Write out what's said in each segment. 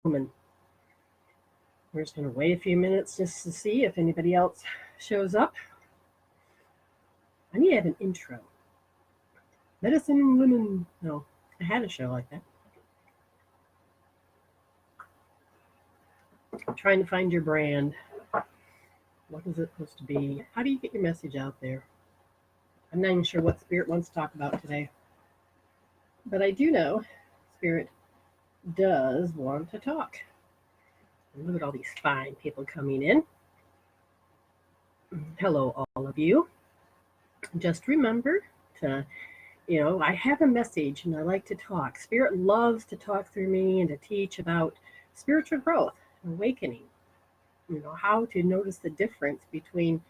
And we're just going to wait a few minutes just to see if anybody else shows up. I need to have an intro. Medicine Women. No, I had a show like that. I'm trying to find your brand. What is it supposed to be? How do you get your message out there? I'm not even sure what Spirit wants to talk about today. But I do know Spirit does want to talk. And look at all these fine people coming in. Hello, all of you. Just remember to, I have a message and I like to talk. Spirit loves to talk through me and to teach about spiritual growth, awakening, how to notice the difference between,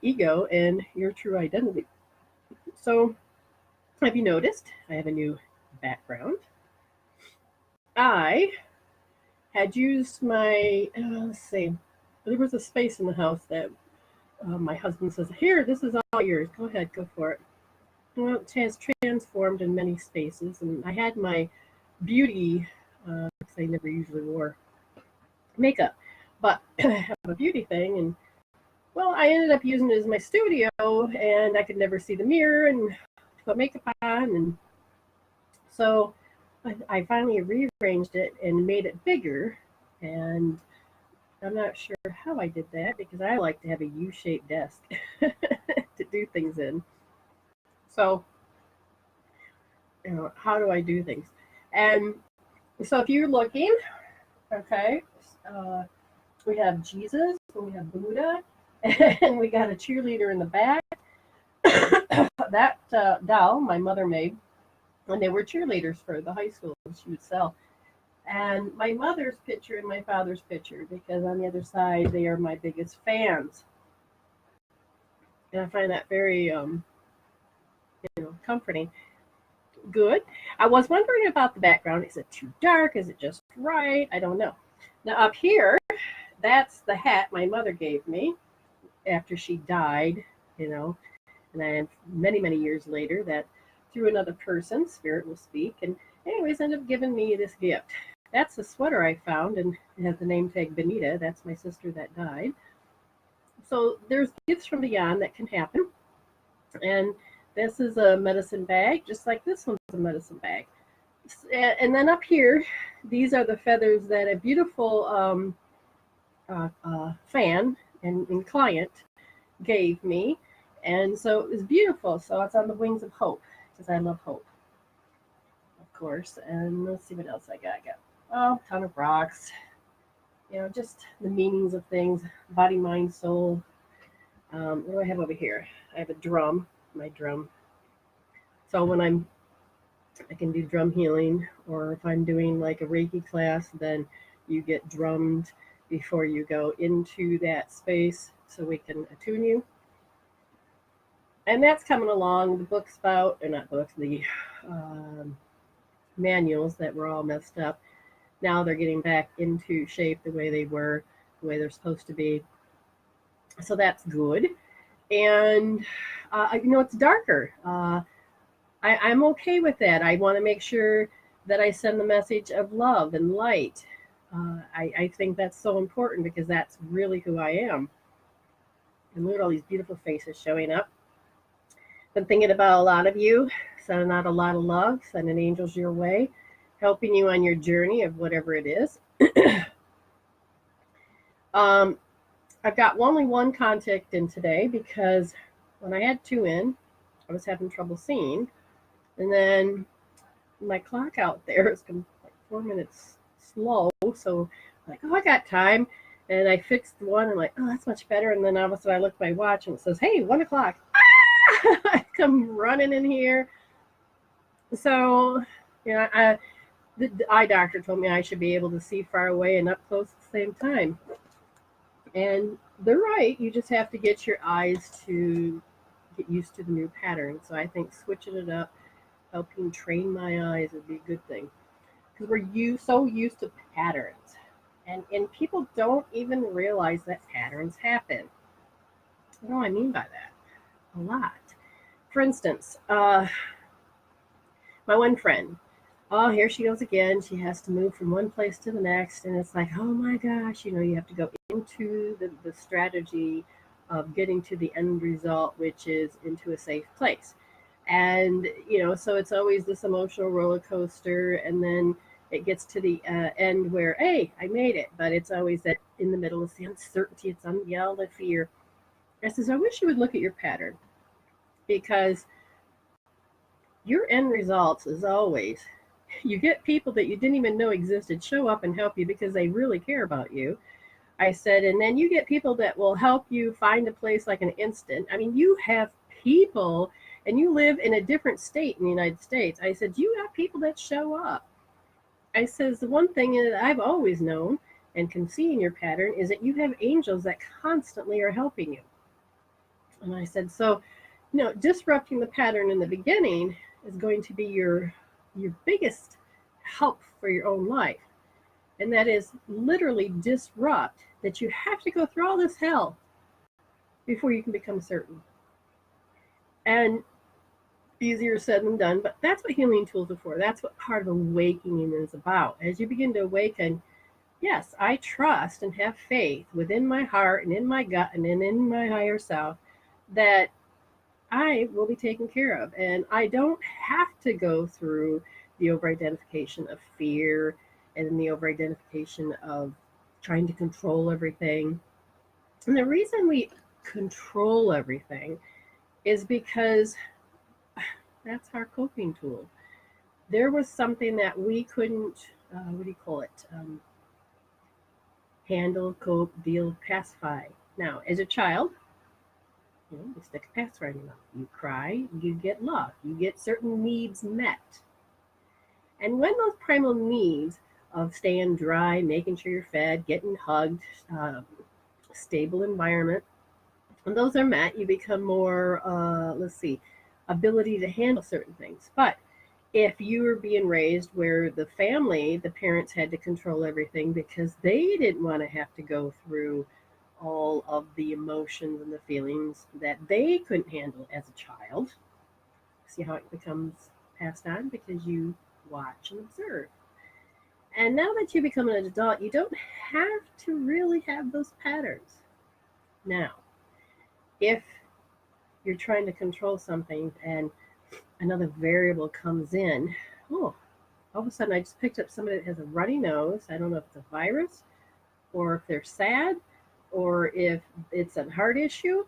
ego and your true identity. So, have you noticed I have a new background? I had used my, let's see, there was a space in the house that my husband says, here, this is all yours. Go ahead, go for it. Well, it has transformed in many spaces. And I had my beauty, because I never usually wore makeup, but I have a beauty thing. And well, I ended up using it as my studio, and I could never see the mirror and put makeup on. And so I finally rearranged it and made it bigger. And I'm not sure how I did that because I like to have a U-shaped desk to do things in. So, how do I do things? And so if you're looking, okay, uh, we have Jesus, we have Buddha, and we got a cheerleader in the back. That doll my mother made when they were cheerleaders for the high school she would sell. And my mother's picture and my father's picture, because on the other side, they are my biggest fans. And I find that very comforting. Good. I was wondering about the background. Is it too dark? Is it just right? I don't know. Now, up here, that's the hat my mother gave me after she died, and then many, many years later, that through another person, Spirit will speak. And, anyways, ended up giving me this gift. That's a sweater I found, and it has the name tag Benita. That's my sister that died. So there's gifts from beyond that can happen. And this is a medicine bag, just like this one's a medicine bag. And then up here, these are the feathers that a beautiful fan and client gave me. And so it was beautiful. So it's on the wings of hope, because I love hope, of course. And let's see what else I got. A ton of rocks, just the meanings of things, body, mind, soul. What do I have over here? I have a drum, my drum. So when I can do drum healing, or if I'm doing like a Reiki class, then you get drummed before you go into that space so we can attune you. And that's coming along. The books about, or not books, the manuals that were all messed up. Now they're getting back into shape the way they were, the way they're supposed to be. So that's good. And, it's darker. I'm okay with that. I want to make sure that I send the message of love and light. I think that's so important because that's really who I am. And look at all these beautiful faces showing up. Been thinking about a lot of you, sending out a lot of love, sending angels your way, helping you on your journey of whatever it is. I've got only one contact in today because when I had two in, I was having trouble seeing. And then my clock out there has been like 4 minutes slow. So I'm like, I got time. And I fixed one. I'm like, that's much better. And then all of a sudden I look at my watch and it says, hey, 1 o'clock. I come running in here. So, the eye doctor told me I should be able to see far away and up close at the same time. And they're right. You just have to get your eyes to get used to the new pattern. So I think switching it up, helping train my eyes would be a good thing. Because we're so used to patterns. And people don't even realize that patterns happen. What do I mean by that? A lot. For instance, my one friend, Oh, here she goes again. She has to move from one place to the next. And it's like, oh my gosh, you have to go into the strategy of getting to the end result, which is into a safe place. And, so it's always this emotional roller coaster. And then it gets to the end where, hey, I made it. But it's always that in the middle, it's the uncertainty, it's all the fear. I says, I wish you would look at your pattern because your end results is always you get people that you didn't even know existed show up and help you because they really care about you. I said, and then you get people that will help you find a place like an instant. I mean, you have people and you live in a different state in the United States. I said, you have people that show up. I says, the one thing that I've always known and can see in your pattern is that you have angels that constantly are helping you. And I said, so, disrupting the pattern in the beginning is going to be your biggest help for your own life. And that is literally disrupt that you have to go through all this hell before you can become certain. And easier said than done, but that's what healing tools are for. That's what part of awakening is about. As you begin to awaken, yes, I trust and have faith within my heart and in my gut and in my higher self that I will be taken care of. And I don't have to go through the over identification of fear and the over identification of trying to control everything. And the reason we control everything is because that's our coping tool. There was something that we couldn't, what do you call it? Handle, cope, deal, pacify. Now, as a child, you stick a pacifier in your mouth. You cry, you get love, you get certain needs met. And when those primal needs of staying dry, making sure you're fed, getting hugged, stable environment, when those are met, you become more, ability to handle certain things. But if you were being raised where the parents had to control everything because they didn't want to have to go through all of the emotions and the feelings that they couldn't handle as a child, see how it becomes passed on because you watch and observe. And now that you become an adult, you don't have to really have those patterns. Now, if you're trying to control something and another variable comes in, oh, all of a sudden I just picked up somebody that has a runny nose. I don't know if it's a virus or if they're sad or if it's a heart issue.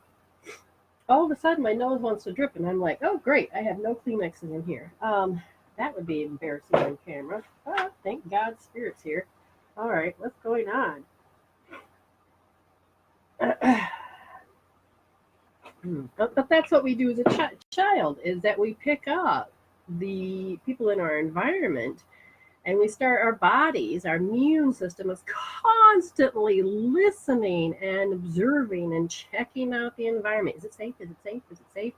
All of a sudden my nose wants to drip and I'm like, oh great, I have no Kleenexes in here. That would be embarrassing on camera. Oh, thank God Spirit's here. All right, what's going on? But that's what we do as a child is that we pick up the people in our environment and we start our bodies, our immune system is constantly listening and observing and checking out the environment. Is it safe? Is it safe? Is it safe?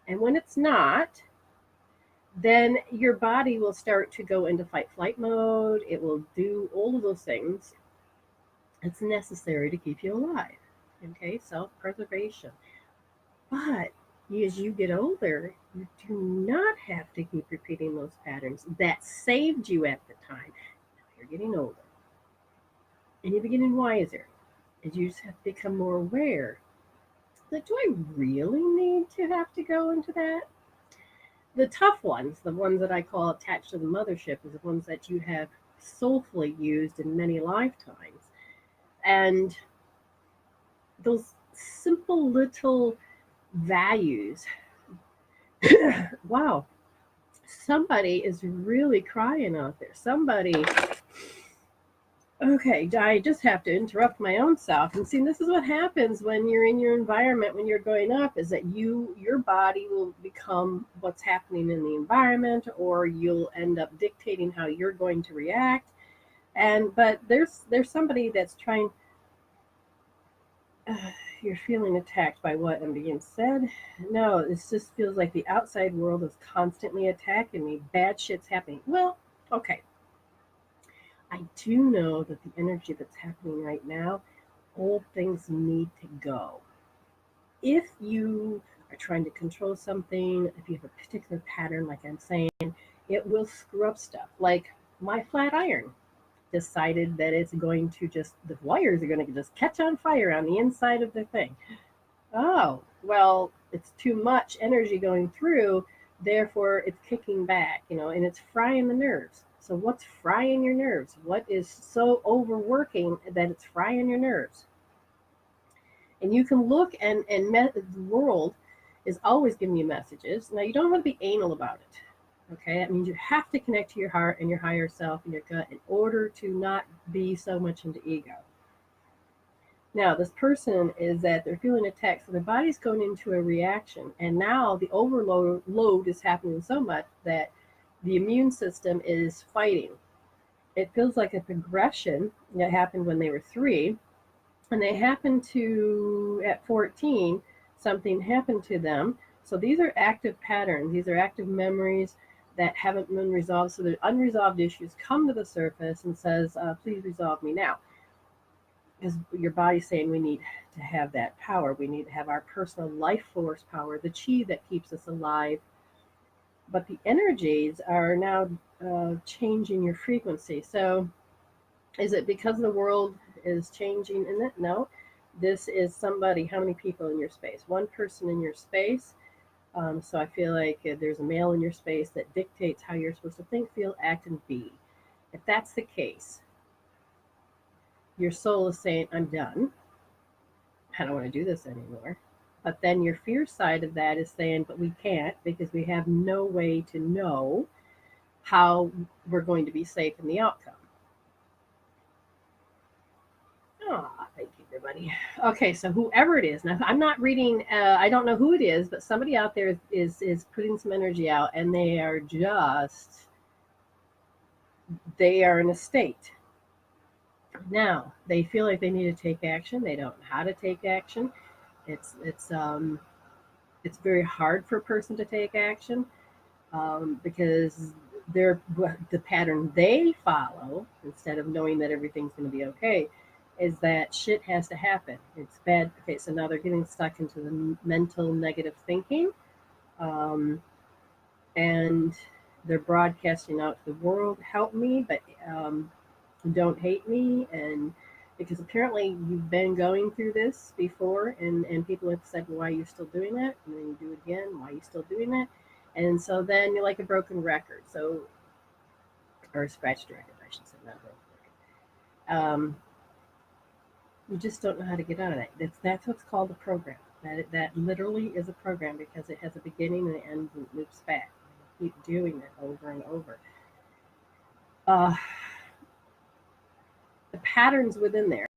And when it's not, then your body will start to go into fight flight mode. It will do all of those things. It's necessary to keep you alive. Okay, self preservation. But as you get older, you do not have to keep repeating those patterns that saved you at the time. Now you're getting older and you're getting wiser as you just have to become more aware. Like, do I really need to have to go into that? The tough ones, the ones that I call attached to the mothership, is the ones that you have soulfully used in many lifetimes. And those simple little values. Wow, somebody is really crying out there. Somebody, okay, I just have to interrupt my own self and see. This is what happens when you're in your environment when you're growing up: is that your body will become what's happening in the environment, or you'll end up dictating how you're going to react. And but there's somebody that's trying. You're feeling attacked by what I'm being said. No, it just feels like the outside world is constantly attacking me. Bad shit's happening. Well, okay. I do know that the energy that's happening right now, old things need to go. If you are trying to control something, if you have a particular pattern, like I'm saying, it will screw up stuff. Like my flat iron decided that it's going to just, the wires are going to just catch on fire on the inside of the thing. Oh, well, it's too much energy going through, therefore it's kicking back, and it's frying the nerves. So what's frying your nerves? What is so overworking that it's frying your nerves? And you can look the world is always giving you messages. Now you don't want to be anal about it. Okay, that means you have to connect to your heart and your higher self and your gut in order to not be so much into ego. Now, this person is that they're feeling attacked, so their body's going into a reaction, and now the overload is happening so much that the immune system is fighting. It feels like a progression that happened when they were 3, and they happened to, at 14, something happened to them. So these are active patterns, these are active memories that haven't been resolved. So the unresolved issues come to the surface and says, please resolve me now. Is your body saying we need to have that power. We need to have our personal life force power, the chi that keeps us alive. But the energies are now changing your frequency. So is it because the world is changing in it? No. This is somebody, how many people in your space? One person in your space. So I feel like there's a male in your space that dictates how you're supposed to think, feel, act, and be. If that's the case, your soul is saying, I'm done. I don't want to do this anymore. But then your fear side of that is saying, but we can't because we have no way to know how we're going to be safe in the outcome. Oh, thank you, everybody. Okay, so whoever it is, now I'm not reading, I don't know who it is, but somebody out there is putting some energy out, and they are in a state. Now, they feel like they need to take action. They don't know how to take action. It's very hard for a person to take action because the pattern they follow, instead of knowing that everything's going to be okay, is that shit has to happen. It's bad. Okay, so now they're getting stuck into the mental negative thinking, and they're broadcasting out to the world, help me, but don't hate me. And because apparently you've been going through this before, and people have said, well, why are you still doing that? And then you do it again, why are you still doing that? And so then you're like a broken record, or a scratched record, I should say, not broken record. You just don't know how to get out of that. That's what's called a program. That literally is a program because it has a beginning and an end and it loops back. You keep doing it over and over. Uh, the patterns within there,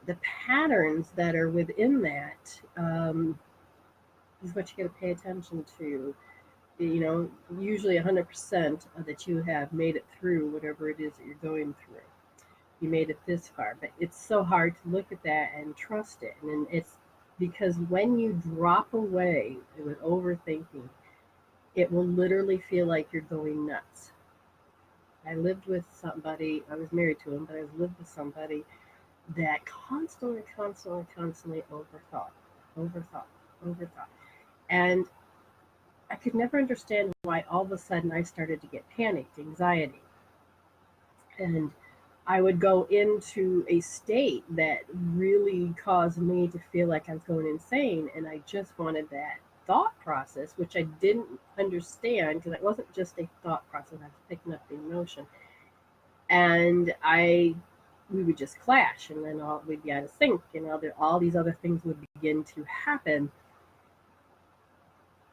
the patterns that are within that is what you got to pay attention to. Usually 100% that you have made it through whatever it is that you're going through. You made it this far, but it's so hard to look at that and trust it. And it's because when you drop away with overthinking, it will literally feel like you're going nuts. I lived with somebody, I was married to him, but I lived with somebody that constantly overthought. And I could never understand why all of a sudden I started to get panicked, anxiety. And I would go into a state that really caused me to feel like I was going insane. And I just wanted that thought process, which I didn't understand because it wasn't just a thought process. I was picking up the emotion. And we would just clash, and then we'd be out of sync, and all these other things would begin to happen.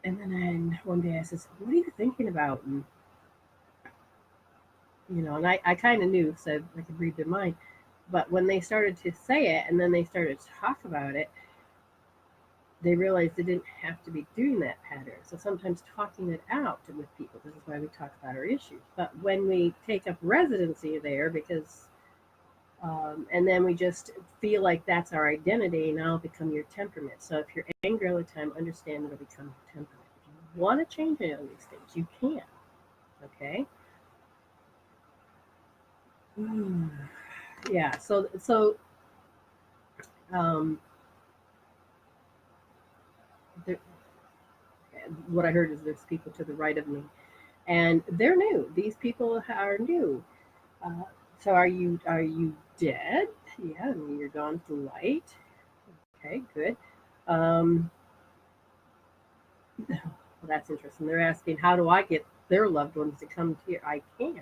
And then one day I says, "What are you thinking about?" And I kind of knew because I could read their mind. But when they started to say it, and then they started to talk about it, they realized they didn't have to be doing that pattern. So sometimes talking it out with people, this is why we talk about our issues. But when we take up residency there, because and then we just feel like that's our identity, and I'll become your temperament. So if you're angry all the time, understand it'll become your temperament. If you want to change any of these things, you can. Okay. Yeah. So um, there, what I heard is there's people to the right of me. and they're new. These people are new. Uh, so are you dead? Yeah, I mean, you're gone from light. Okay, good. Um, well, that's interesting. They're asking, how do I get their loved ones to come here? I can't.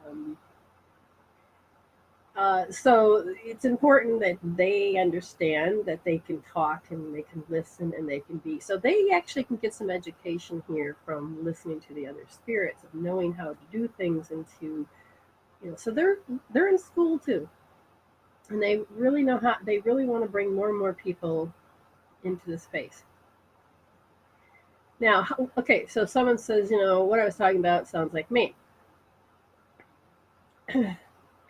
Um, so it's important that they understand that they can talk and they can listen and they can be. So they actually can get some education here from listening to the other spirits of knowing how to do things and to, So they're in school too, and they really know how. They really want to bring more and more people into the space. Now, okay, so someone says, what I was talking about sounds like me.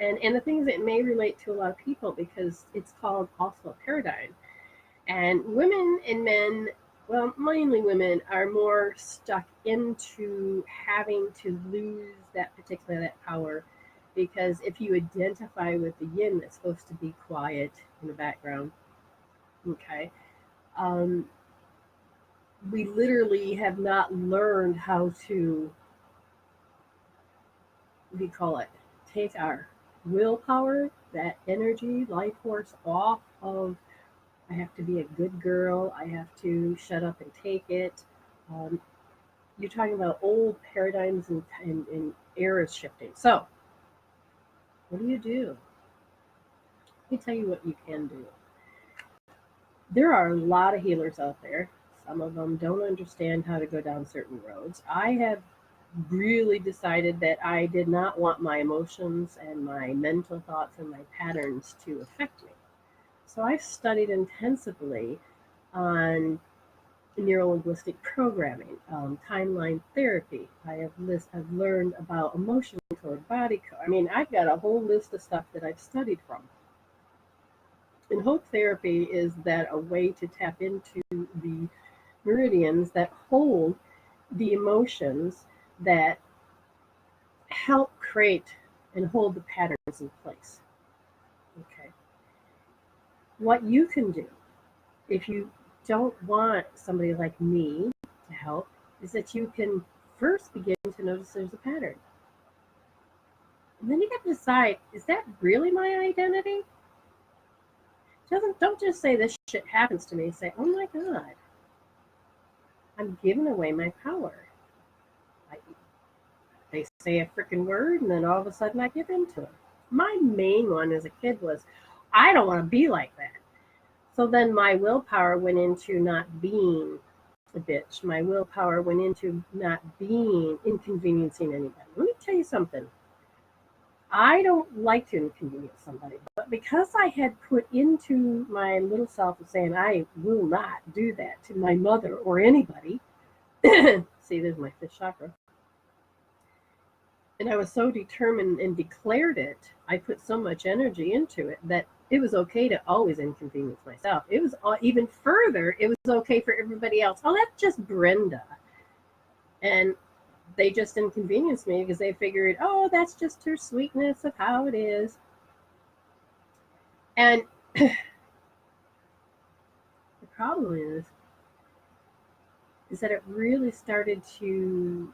And the things that may relate to a lot of people because it's called also a paradigm. And women and men, well, mainly women, are more stuck into having to lose that power because if you identify with the yin that's supposed to be quiet in the background, okay, um, we literally have not learned how to, what do you call it, take our willpower, that energy, life force off of I have to be a good girl. I have to shut up and take it. Um, you're talking about old paradigms and eras shifting. So, what do you do? Let me tell you what you can do. There are a lot of healers out there. Some of them don't understand how to go down certain roads. I have really decided that I did not want my emotions and my mental thoughts and my patterns to affect me. So I studied intensively on neuro-linguistic programming, timeline therapy. I've learned about emotional code, body code. I mean, I've got a whole list of stuff that I've studied from. And hope therapy is that a way to tap into the meridians that hold the emotions that help create and hold the patterns in place. Okay. What you can do if you don't want somebody like me to help is that you can first begin to notice there's a pattern. And then you get to decide, is that really my identity? Don't just say this shit happens to me. Say, oh my God, I'm giving away my power. I, they say a freaking word and then all of a sudden I give into it. My main one as a kid was, I don't want to be like that. So then my willpower went into not being a bitch. My willpower went into not being inconveniencing anybody. Let me tell you something. I don't like to inconvenience somebody, but because I had put into my little self of saying I will not do that to my mother or anybody. See, there's my fifth chakra. And I was so determined and declared it. I put so much energy into it that it was okay to always inconvenience myself. It was even further, it was okay for everybody else. Oh, that's just Brenda. And they just inconvenienced me because they figured, oh, that's just her sweetness of how it is. And the problem is that it really started to,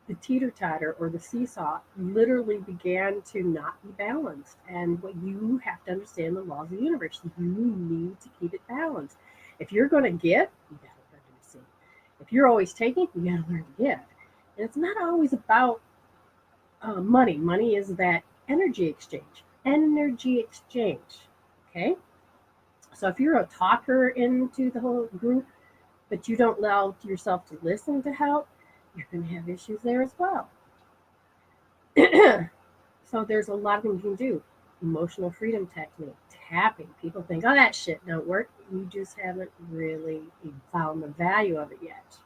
the teeter-totter or the seesaw literally began to not be balanced. And what you have to understand the laws of the universe, you need to keep it balanced. If you're going to give, you got to learn to receive. If you're always taking, you got to learn to give. And it's not always about money. Money is that energy exchange. Energy exchange. Okay? So if you're a talker into the whole group, but you don't allow yourself to listen to help, you're going to have issues there as well. So there's a lot of things you can do. Emotional freedom technique, tapping. People think, oh, that shit don't work. You just haven't really found the value of it yet.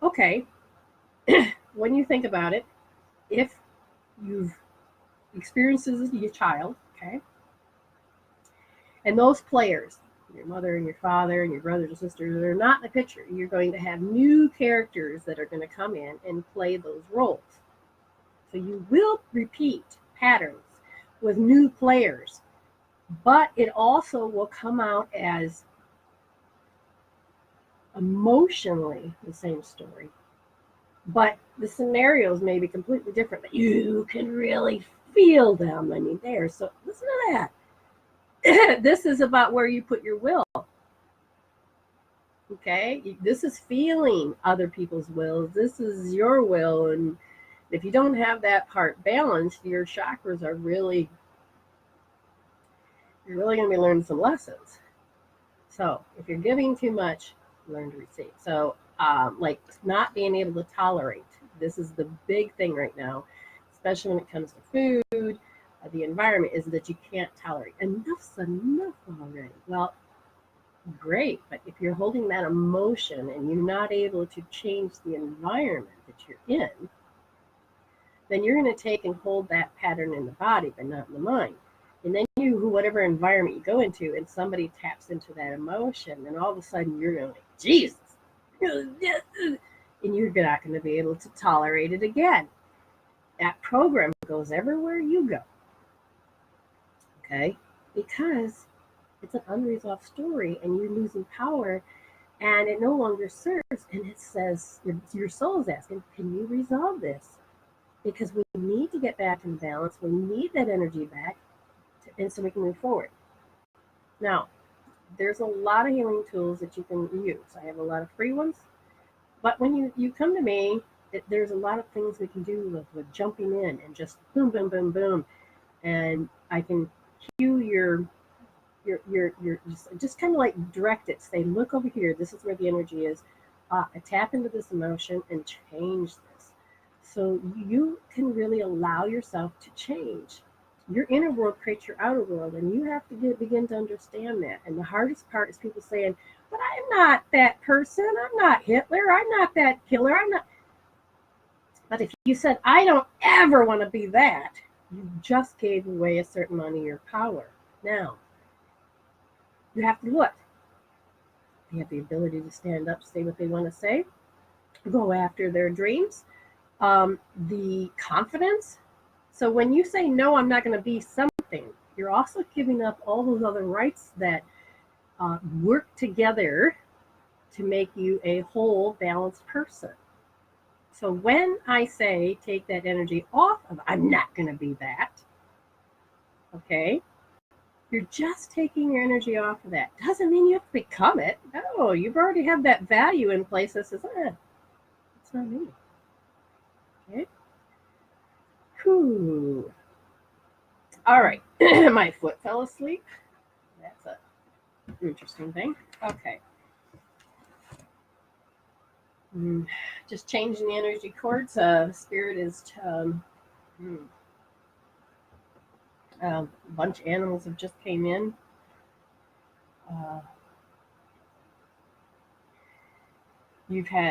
Okay. When you think about it, if you've experienced this as a child, okay, and those players, your mother and your father and your brothers and sisters, they're not in the picture. You're going to have new characters that are going to come in and play those roles. So you will repeat patterns with new players, but it also will come out as emotionally the same story, but the scenarios may be completely different, but you can really feel them. I mean, there. So listen to that. This is about where you put your will. Okay, this is feeling other people's wills. This is your will, and if you don't have that part balanced, your chakras are really, you're really going to be learning some lessons. So if you're giving too much, learn to receive. So like not being able to tolerate. This is the big thing right now, especially when it comes to food, the environment, is that you can't tolerate. Enough's enough already. Well, great, but if you're holding that emotion and you're not able to change the environment that you're in, then you're going to take and hold that pattern in the body, but not in the mind. And then you, whatever environment you go into, and somebody taps into that emotion, and all of a sudden you're going like, Jesus, and you're not going to be able to tolerate it again. That program goes everywhere you go. Okay? Because it's an unresolved story, and you're losing power, and it no longer serves. And it says, your soul is asking, can you resolve this? Because we need to get back in balance. We need that energy back, and so we can move forward. Now, there's a lot of healing tools that you can use. I have a lot of free ones, but when you come to me, there's a lot of things we can do with jumping in and just boom, boom, boom, boom, and I can cue your just kind of like direct it. Say, look over here. This is where the energy is. Tap into this emotion and change this. So you can really allow yourself to change. Your inner world creates your outer world, and you have to begin to understand that. And the hardest part is people saying, but I'm not that person. I'm not Hitler. I'm not that killer. I'm not. But if you said, I don't ever want to be that, you just gave away a certain amount of your power. Now, you have to look. They have the ability to stand up, say what they want to say, go after their dreams, the confidence. So when you say, no, I'm not going to be something, you're also giving up all those other rights that work together to make you a whole, balanced person. So when I say take that energy off of, I'm not going to be that, okay, you're just taking your energy off of that. Doesn't mean you have to become it. No, you've already have that value in place that says, it's not me. Okay. Whew. All right. My foot fell asleep. That's an interesting thing. Okay. Just changing the energy cords. Spirit is a bunch of animals have just came in.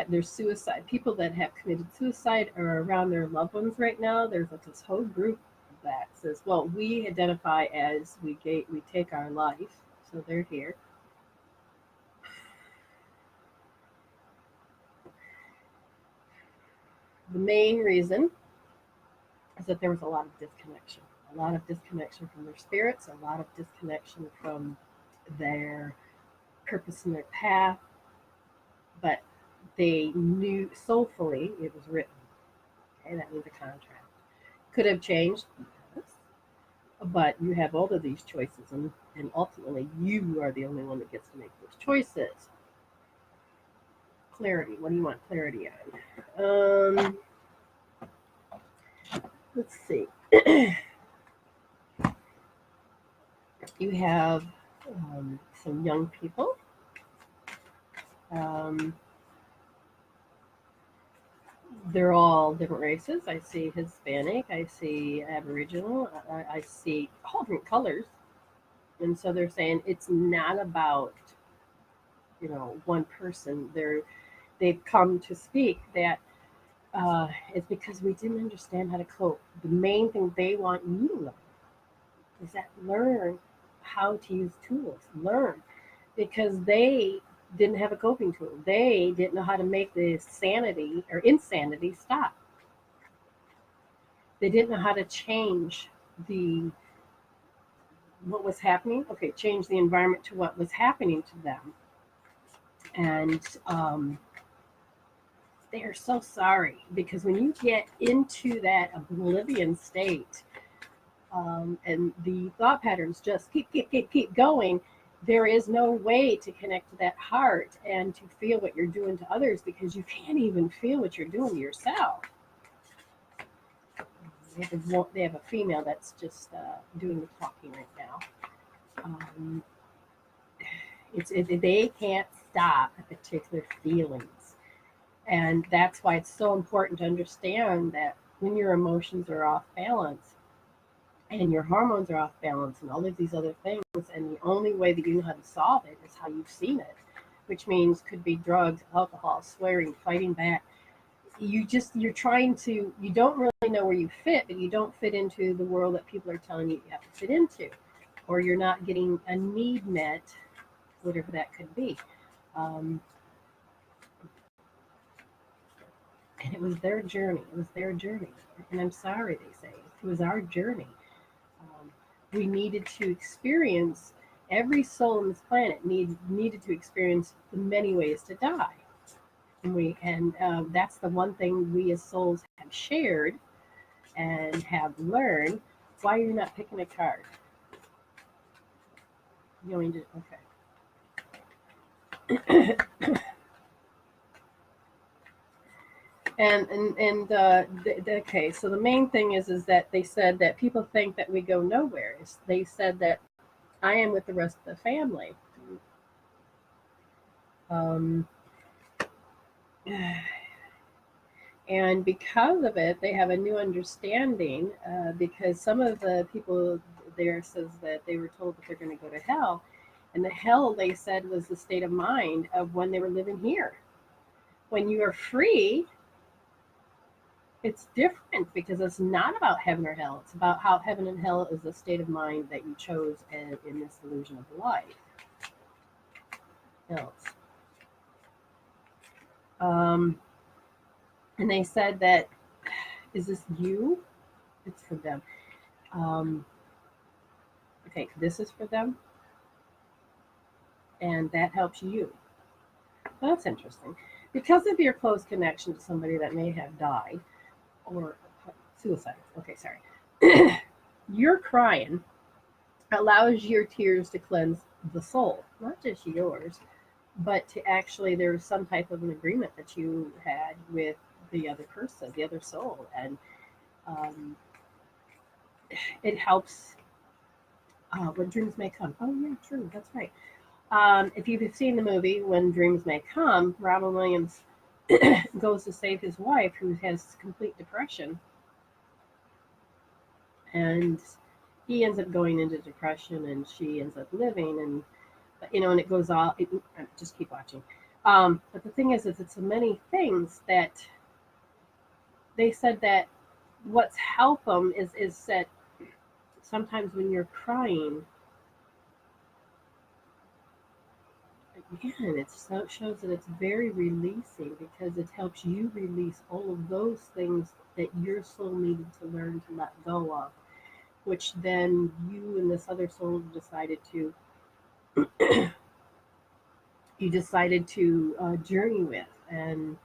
There's suicide, people that have committed suicide are around their loved ones right now. There's like this whole group that says, well, we identify as we take our life, so they're here. The main reason is that there was a lot of disconnection from their spirits, a lot of disconnection from their purpose and their path, but they knew soulfully it was written. Okay, that means a contract. Could have changed, but you have all of these choices, and ultimately you are the only one that gets to make those choices. Clarity. What do you want clarity on? Let's see. You have some young people. They're all different races. I see Hispanic, I see Aboriginal, I see all different colors. And so they're saying it's not about, one person. They've come to speak that it's because we didn't understand how to cope. The main thing they want you to learn is that learn how to use tools. Learn, because they didn't have a coping tool. They didn't know how to make the sanity or insanity stop. They didn't know how to change what was happening. Okay, change the environment to what was happening to them. And they are so sorry, because when you get into that oblivion state, and the thought patterns just keep going, there is no way to connect to that heart and to feel what you're doing to others, because you can't even feel what you're doing to yourself. They have a female that's just doing the talking right now. Um, they can't stop particular feelings, and that's why it's so important to understand that when your emotions are off balance and your hormones are off balance and all of these other things, and the only way that you know how to solve it is how you've seen it, which means could be drugs, alcohol, swearing, fighting back. You're trying to, you don't really know where you fit, but you don't fit into the world that people are telling you you have to fit into, or you're not getting a need met, whatever that could be. um, and it was their journey, and I'm sorry, they say it was our journey. um, we needed to experience, every soul on this planet needed to experience the many ways to die. And that's the one thing we as souls have shared and have learned. Why are you not picking a card? You only did, okay. Okay, so the main thing is that they said that people think that we go nowhere. They said that I am with the rest of the family. Um, and because of it, they have a new understanding, because some of the people there says that they were told that they're going to go to hell, and the hell, they said, was the state of mind of when they were living here. When you are free, it's different, because it's not about heaven or hell. It's about how heaven and hell is a state of mind that you chose in this illusion of life. Else. And they said that, is this you? It's for them. Okay, this is for them, and that helps you. That's interesting. Because of your close connection to somebody that may have died or suicide. Okay, sorry. Your crying allows your tears to cleanse the soul, not just yours, but to actually, there's some type of an agreement that you had with the other person, the other soul, and um, it helps when dreams may come. Oh yeah, true, that's right. If you've seen the movie When Dreams May Come, Robin Williams goes to save his wife who has complete depression, and he ends up going into depression, and she ends up living, and and it goes all. Just keep watching. But the thing is it's so many things that they said that what's help them is that sometimes when you're crying, again, it shows that it's very releasing, because it helps you release all of those things that your soul needed to learn to let go of, which then you and this other soul decided to journey with. And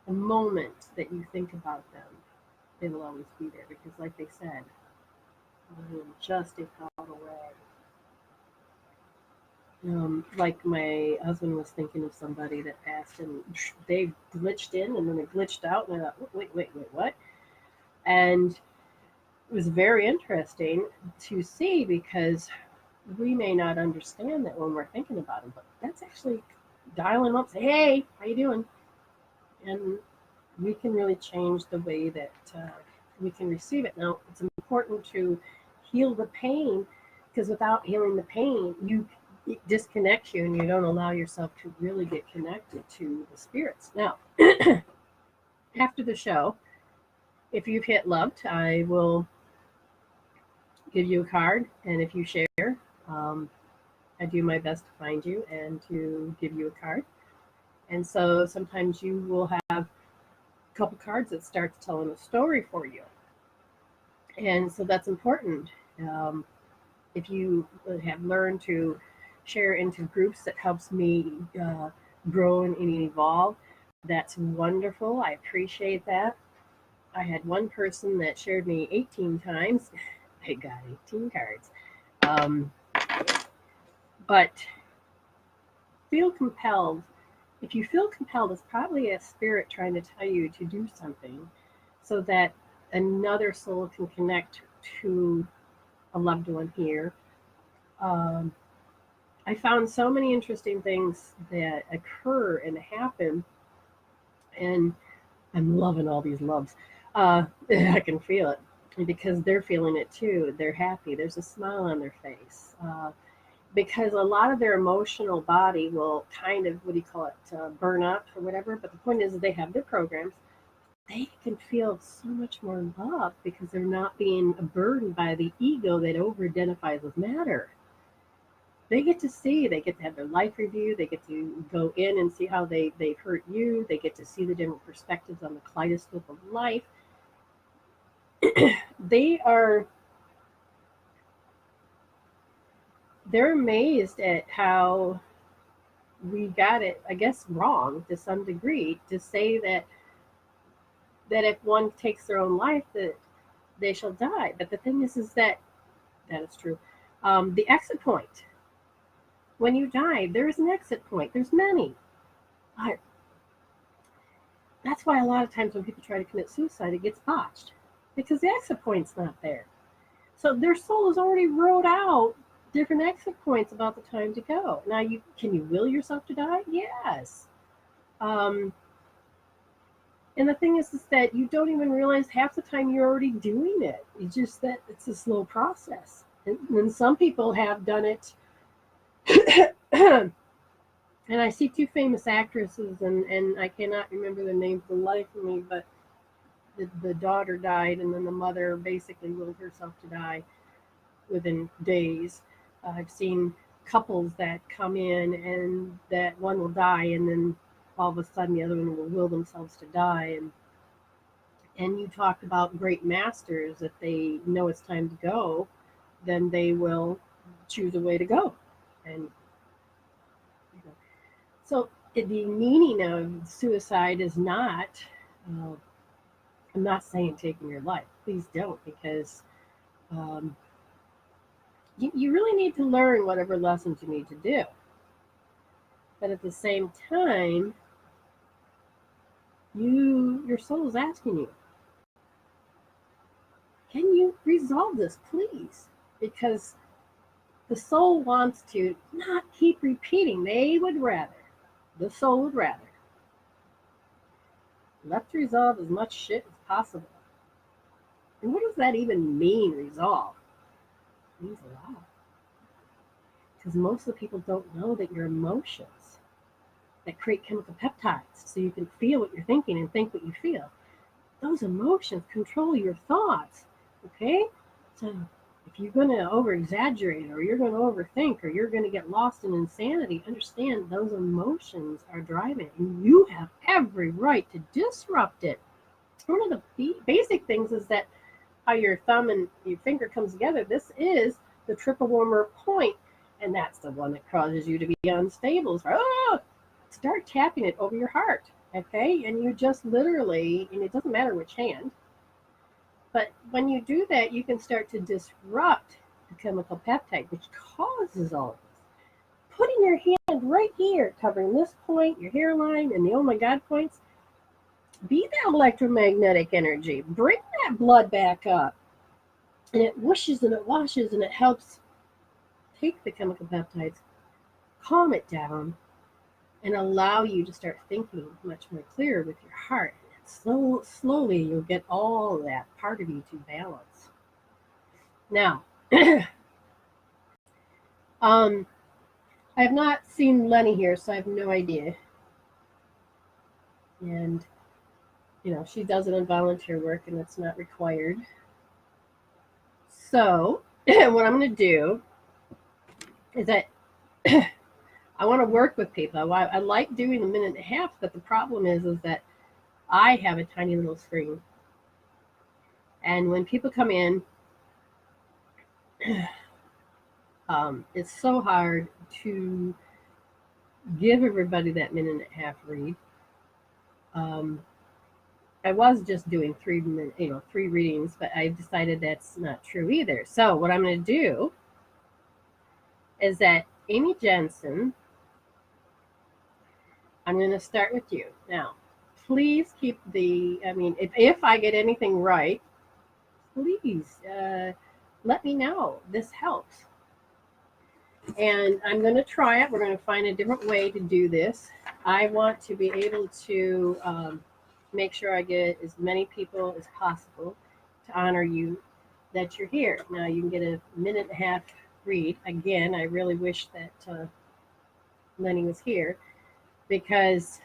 the moment that you think about them, they will always be there, because like they said, I am just a thought away. Like my husband was thinking of somebody that passed, and they glitched in and then they glitched out, and I thought, wait, what? And it was very interesting to see, because we may not understand that when we're thinking about them, but that's actually dialing them up, say, hey, how you doing? And we can really change the way that we can receive it. Now, it's important to heal the pain, because without healing the pain, it disconnects you, and you don't allow yourself to really get connected to the spirits. Now, after the show, if you've hit loved, I will give you a card, and if you share, um, I do my best to find you and to give you a card. And so sometimes you will have a couple cards that start telling a story for you, and so that's important. If you have learned to share into groups that helps me grow and evolve. That's wonderful. I appreciate that. I had one person that shared me 18 times. I got 18 cards. Um, but feel compelled. If you feel compelled, it's probably a spirit trying to tell you to do something so that another soul can connect to a loved one here. Um, I found so many interesting things that occur and happen, and I'm loving all these loves. I can feel it because they're feeling it too. They're happy. There's a smile on their face. Because a lot of their emotional body will kind of, what do you call it, burn up or whatever. But the point is, they have their programs. They can feel so much more love because they're not being burdened by the ego that over identifies with matter. They get to see, they get to have their life review, they get to go in and see how they've hurt you, they get to see the different perspectives on the kaleidoscope of life. they are they're amazed at how we got it, I guess, wrong to some degree to say that if one takes their own life that they shall die. But the thing is that is true. The exit point, when you die, there is an exit point. There's many. I, that's why a lot of times when people try to commit suicide, it gets botched because the exit point's not there. So their soul has already wrote out different exit points about the time to go. Now, can you will yourself to die? Yes. And the thing is that you don't even realize half the time you're already doing it. It's just that it's a slow process. And some people have done it. And I see two famous actresses, and I cannot remember the name for the life of me, but the daughter died, and then the mother basically willed herself to die within days. I've seen couples that come in, and that one will die, and then all of a sudden the other one will will themselves to die. And you talked about great masters. If they know it's time to go, then they will choose a way to go. And so the meaning of suicide is not, I'm not saying taking your life. Please don't, because um, you really need to learn whatever lessons you need to do. But at the same time, your soul is asking you, can you resolve this, please? Because the soul wants to not keep repeating. The soul would rather let's resolve as much shit as possible. And what does that even mean, resolve? It means a lot. Because most of the people don't know that your emotions that create chemical peptides, so you can feel what you're thinking and think what you feel. Those emotions control your thoughts. Okay? So if you're going to over exaggerate, or you're going to overthink, or you're going to get lost in insanity, understand those emotions are driving it. And you have every right to disrupt it. One of the basic things is that how your thumb and your finger comes together. This is the triple warmer point, and that's the one that causes you to be unstable. Start tapping it over your heart, okay? And you just literally, and it doesn't matter which hand, but when you do that, you can start to disrupt the chemical peptide, which causes all of this. Putting your hand right here, covering this point, your hairline, and the oh my God points, be that electromagnetic energy. Bring that blood back up. And it whooshes and it washes and it helps take the chemical peptides, calm it down, and allow you to start thinking much more clear with your heart. And slowly you'll get all that part of you to balance. Now, I have not seen Lenny here, so I have no idea. And, she does it on volunteer work, and it's not required. So, what I'm going to do is that I want to work with people. I like doing a minute and a half, but the problem is that I have a tiny little screen. And when people come in, It's so hard to give everybody that minute and a half read. Um, I was just doing 3 minute, 3 readings, but I decided that's not true either. So what I'm going to do is that Amy Jensen, I'm going to start with you now. Please keep if I get anything right, please let me know. This helps. And I'm going to try it. We're going to find a different way to do this. I want to be able to make sure I get as many people as possible to honor you that you're here. Now, you can get a minute and a half read. Again, I really wish that Lenny was here because,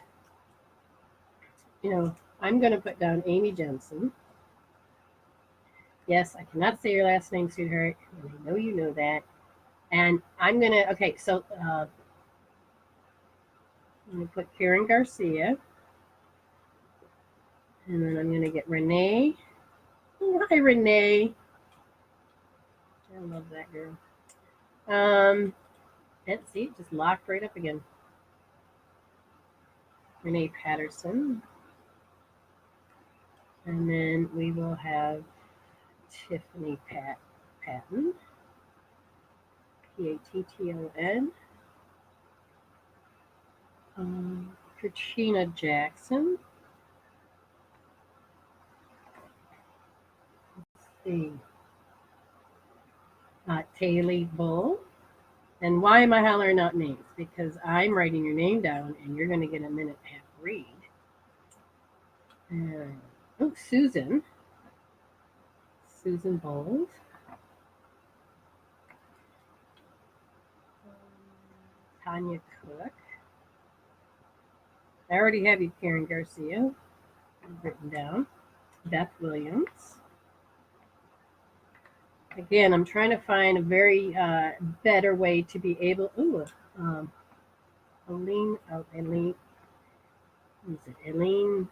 I'm going to put down Amy Jensen. Yes, I cannot say your last name, sweetheart. I know you know that. And I'm going to, okay, so I'm going to put Karen Garcia. And then I'm going to get Renee. Oh, hi, Renee. I love that girl. Let's see, it just locked right up again. Renee Patterson. And then we will have Tiffany Patton. Patton. Katrina Jackson. Let's see. Taylor Bull. And why am I hollering out names? Because I'm writing your name down and you're going to get a minute and a half read. Susan. Susan Bowles. Tanya Cook. I already have you, Karen Garcia, written down. Beth Williams. Again, I'm trying to find a very better way to be able. Elaine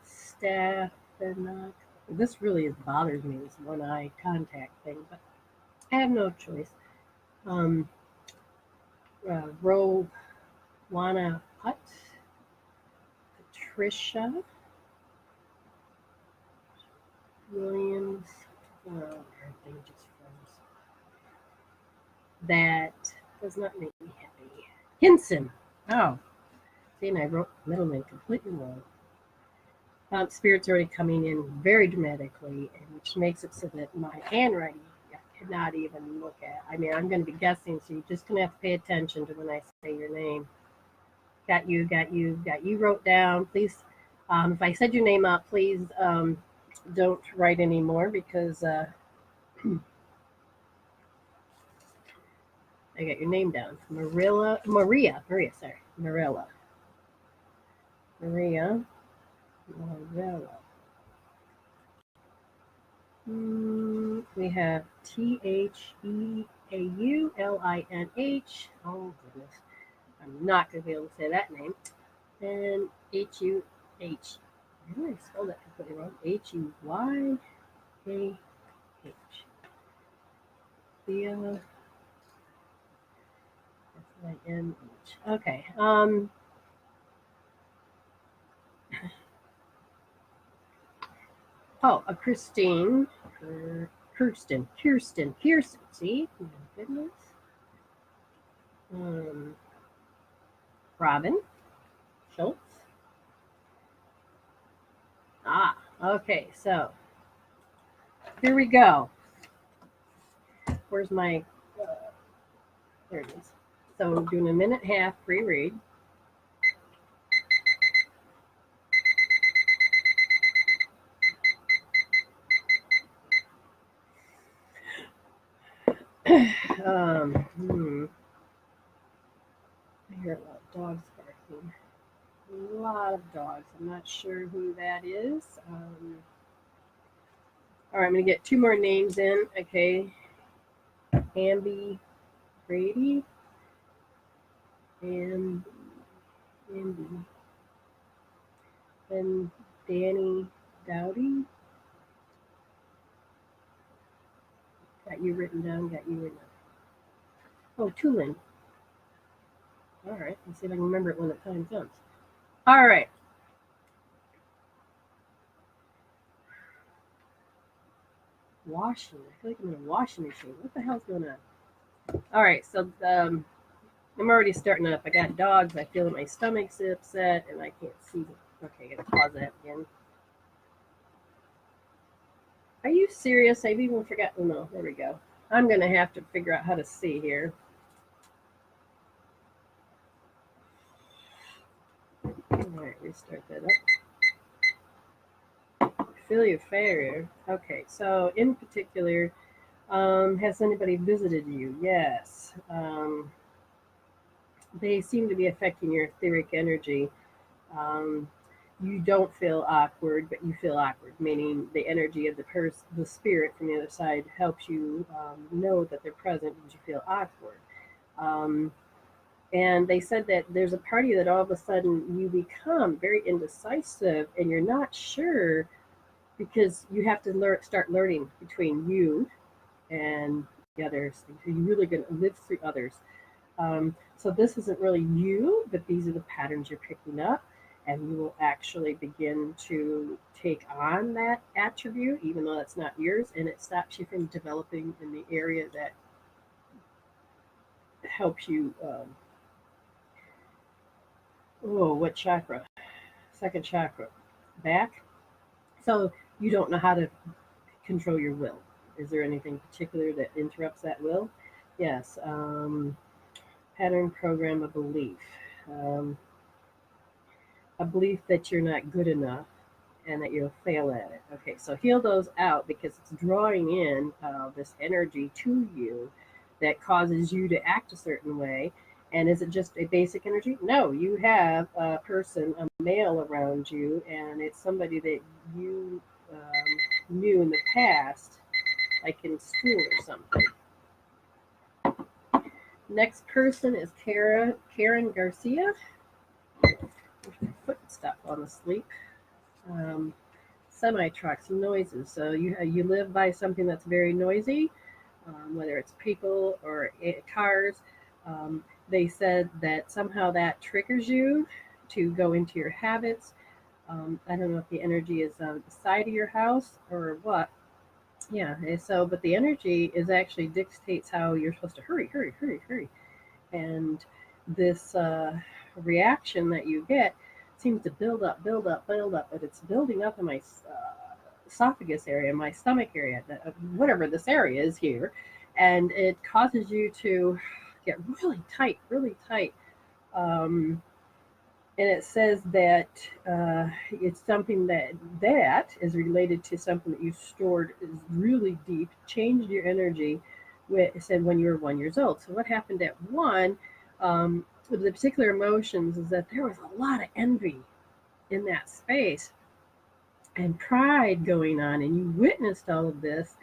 Stefanock. This really bothers me, this one eye contact thing, but I have no choice. Rowana Putt. Patricia Williams. Everything just froze. That does not make me happy. Hinson. Oh, see, and I wrote middle name completely wrong. Spirit's already coming in very dramatically, which makes it so that my handwriting I cannot even look at. I mean, I'm going to be guessing, so you're just going to have to pay attention to when I say your name. Got you wrote down. Please, if I said your name out, please don't write anymore because I got your name down. Maria. We have Theaulinh. Oh goodness, I'm not going to be able to say that name. And Huh. Maybe I spelled that completely wrong. Huyah. Thea. F-I-N-H. Okay. Christine. Kirsten. See? My goodness. Robin Schultz. Okay. So here we go. Where's my? There it is. So I'm doing a minute and a half free read. I hear a lot of dogs barking. A lot of dogs. I'm not sure who that is. All right, I'm going to get 2 more names in. Okay. Amby Brady. And Danny Dowdy. Got you written down. Oh, Tulin. All right. Let's see if I can remember it when the time comes. All right. Washing. I feel like I'm in a washing machine. What the hell's going on? All right. So I'm already starting up. I got dogs. I feel that my stomach's upset and I can't see. Okay, I gotta pause that again. Are you serious? I've even forgot. Oh no, there we go. I'm gonna have to figure out how to see here. All right, restart that up. Feel your failure. Okay, so in particular, has anybody visited you? Yes. They seem to be affecting your etheric energy. Um, you don't feel awkward, but you feel awkward, meaning the energy of the spirit from the other side helps you know that they're present, and you feel awkward. Um, and they said that there's a party that all of a sudden you become very indecisive, and you're not sure because you have to start learning between you and the others. Are you really going to live through others? So this isn't really you, but these are the patterns you're picking up, and you will actually begin to take on that attribute, even though that's not yours, and it stops you from developing in the area that helps you. Oh, what chakra? Second chakra, back. So you don't know how to control your will. Is there anything particular that interrupts that will? Yes. Pattern, program, a belief. Um, a belief that you're not good enough and that you'll fail at it. Okay, so heal those out because it's drawing in this energy to you that causes you to act a certain way. And is it just a basic energy? No, you have a person, a male around you, and it's somebody that you knew in the past, like in school or something. Next person is Karen Garcia. There's my foot stuck on the sleep. Um, Semi trucks and noises. So you live by something that's very noisy, whether it's people or cars. They said that somehow that triggers you to go into your habits. I don't know if the energy is on the side of your house or what. Yeah. So, but the energy is actually dictates how you're supposed to hurry, hurry, hurry, hurry, and this reaction that you get seems to build up, build up, build up, but it's building up in my esophagus area, my stomach area, whatever this area is here, and it causes you to get really tight, really tight. Um, and it says that it's something that is related to something that you stored is really deep, changed your energy. It said when you were 1 years old. So what happened at one? With the particular emotions is that there was a lot of envy in that space and pride going on, and you witnessed all of this,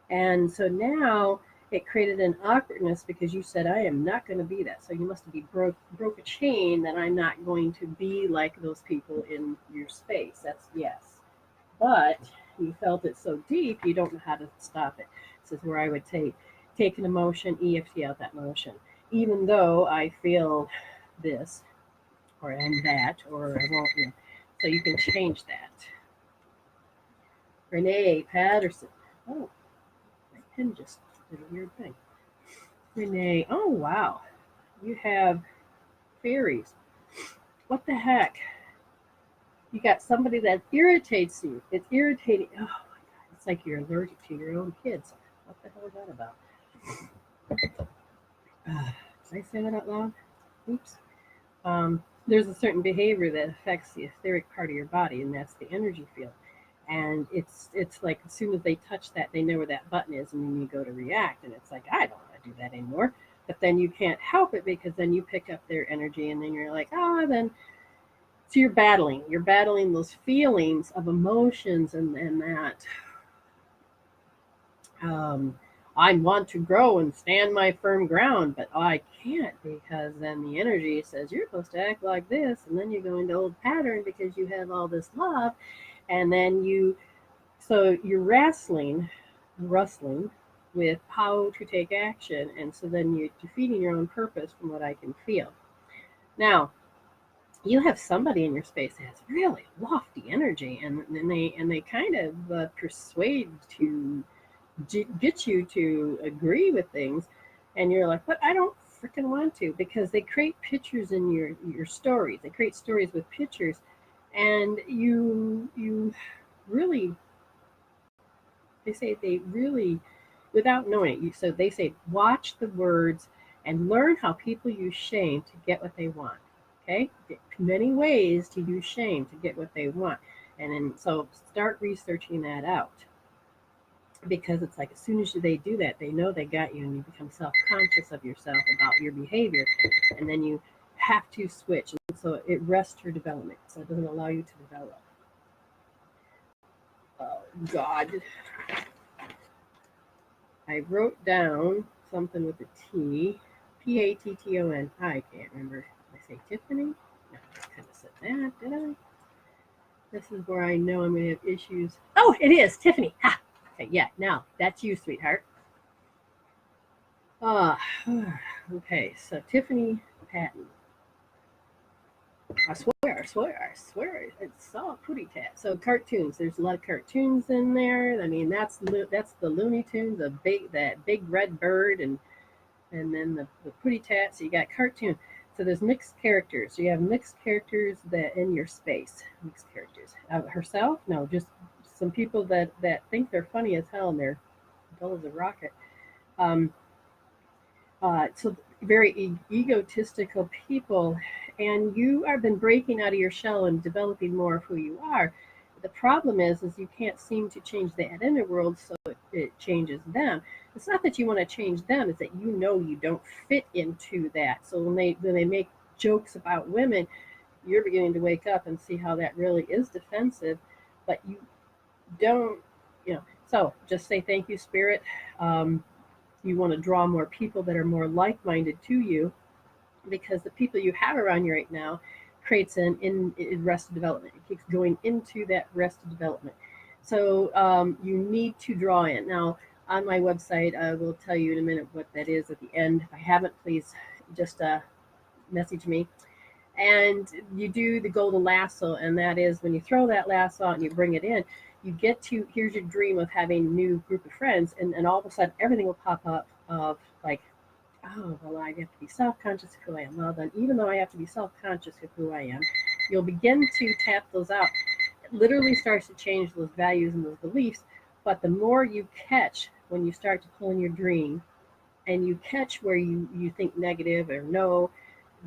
and so now it created an awkwardness because you said, I am not going to be that. So you must be broke a chain that I'm not going to be like those people in your space. That's yes. But you felt it so deep, you don't know how to stop it. This is where I would take an emotion, EFT out that emotion. Even though I feel this or I'm that or I won't, you know. So you can change that. Renee Patterson. Oh, my pen just did a weird thing. Renee, oh wow, you have fairies. What the heck? You got somebody that irritates you. It's irritating. Oh my god, it's like you're allergic to your own kids. What the hell is that about? Did I say that out loud? Oops. There's a certain behavior that affects the etheric part of your body, and that's the energy field. And it's like as soon as they touch that, they know where that button is, and then you go to react, and it's like I don't want to do that anymore. But then you can't help it because then you pick up their energy, and then you're like, oh, then so you're battling. You're battling those feelings of emotions and that um, I want to grow and stand my firm ground, but I can't because then the energy says you're supposed to act like this, and then you go into old pattern because you have all this love, and then so you're wrestling, rustling. with how to take action. And so then you're defeating your own purpose from what I can feel. Now, you have somebody in your space that has really lofty energy, and they kind of persuade to get you to agree with things, and you're like, but I don't freaking want to, because they create pictures in your stories. They create stories with pictures, and you really, they say they really, without knowing it, so they say watch the words and learn how people use shame to get what they want. Okay, many ways to use shame to get what they want, and then so start researching that out, because it's like as soon as they do that, they know they got you, and you become self-conscious of yourself about your behavior, and then you have to switch, and so it rests your development, so it doesn't allow you to develop. Oh God, I wrote down something with a T, Patton. I can't remember. Did I say Tiffany? No, I couldn't have said that, did I? This is where I know I'm going to have issues. Oh, it is Tiffany. Ha! Okay, yeah, now that's you, sweetheart. Ah, okay, so Tiffany Patton. I swear, it's all pretty tat. So cartoons, there's a lot of cartoons in there. I mean, that's the Looney Tunes, that big red bird, and then the pretty tat. So you got cartoon. So there's mixed characters. You have mixed characters that in your space. Mixed characters. Herself? No, just some people that think they're funny as hell, and they're dull as a rocket. Um, so very egotistical people, and you have been breaking out of your shell and developing more of who you are. The problem is you can't seem to change that inner world, so it changes them. It's not that you want to change them; it's that you know you don't fit into that. So when they make jokes about women, you're beginning to wake up and see how that really is defensive, but you don't, you know. So just say thank you, Spirit. Um, you want to draw more people that are more like-minded to you, because the people you have around you right now creates in rest of development. It keeps going into that rest of development. So you need to draw in. Now, on my website, I will tell you in a minute what that is at the end. If I haven't, please just message me. And you do the golden lasso, and that is when you throw that lasso out and you bring it in, you get to, here's your dream of having a new group of friends, and all of a sudden everything will pop up of like, oh, well, I have to be self-conscious of who I am. Well, then, even though I have to be self-conscious of who I am, you'll begin to tap those out. It literally starts to change those values and those beliefs. But the more you catch when you start to pull in your dream, and you catch where you think negative or no,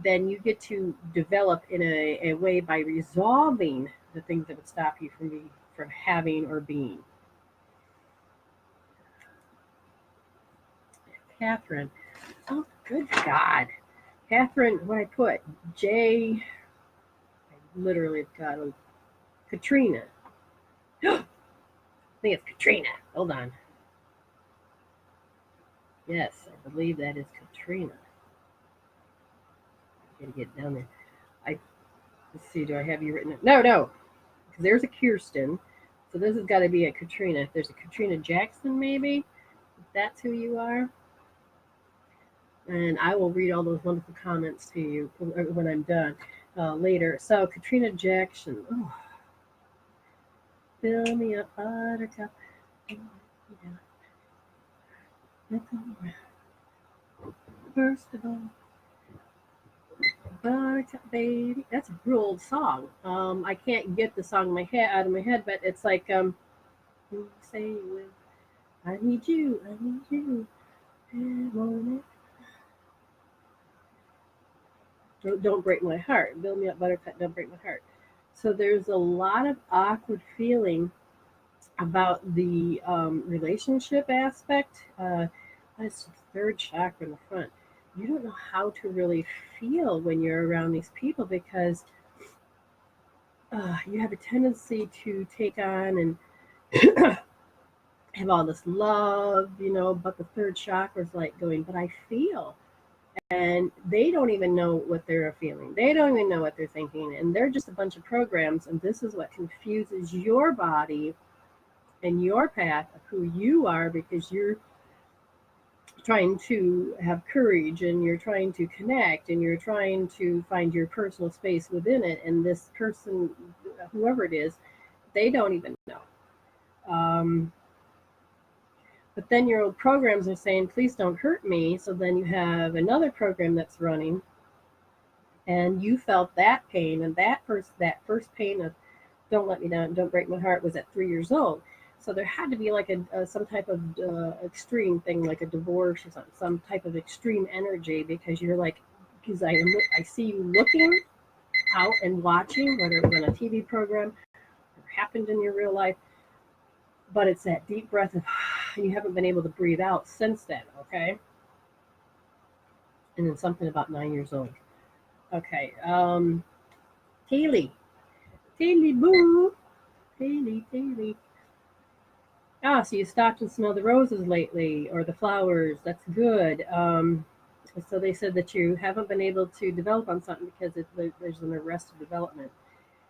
then you get to develop in a way by resolving the things that would stop you from having or being. Catherine. Oh, good God. Catherine, what I put? J. I literally got a Katrina. I think it's Katrina. Hold on. Yes, I believe that is Katrina. I gotta get down there. I Let's see. Do I have you written? No, no. Because there's a Kirsten. So this has got to be a Katrina. If there's a Katrina Jackson, maybe if that's who you are. And I will read all those wonderful comments to you when I'm done later. So Katrina Jackson. Oh, fill me up, buttercup. Yeah. First of all, buttercup baby. That's a real old song. I can't get the song in my head out of my head, but it's like you say with I need you, I need you. Don't break my heart. Build me up, buttercup. Don't break my heart. So there's a lot of awkward feeling about the relationship aspect. That's the third chakra in the front. You don't know how to really feel when you're around these people, because you have a tendency to take on and have all this love, but the third chakra is like going, but I feel. And they don't even know what they're feeling. They don't even know what they're thinking. And they're just a bunch of programs. And this is what confuses your body and your path of who you are, because you're trying to have courage, and you're trying to connect, and you're trying to find your personal space within it. And this person, whoever it is, they don't even know. Um, but then your old programs are saying, please don't hurt me. So then you have another program that's running, and you felt that pain, and that first pain of don't let me down, don't break my heart was at 3 years old. So there had to be like a some type of extreme thing, like a divorce or something, some type of extreme energy, because you're like, because I see you looking out and watching, whether it was on a TV program or happened in your real life, but it's that deep breath of you haven't been able to breathe out since then, okay? And then something about 9 years old. Okay, Kaylee, Kaylee boo, Kaylee. Ah, so you stopped and smelled the roses lately, or the flowers. That's good. So they said that you haven't been able to develop on something because there's an arrested development.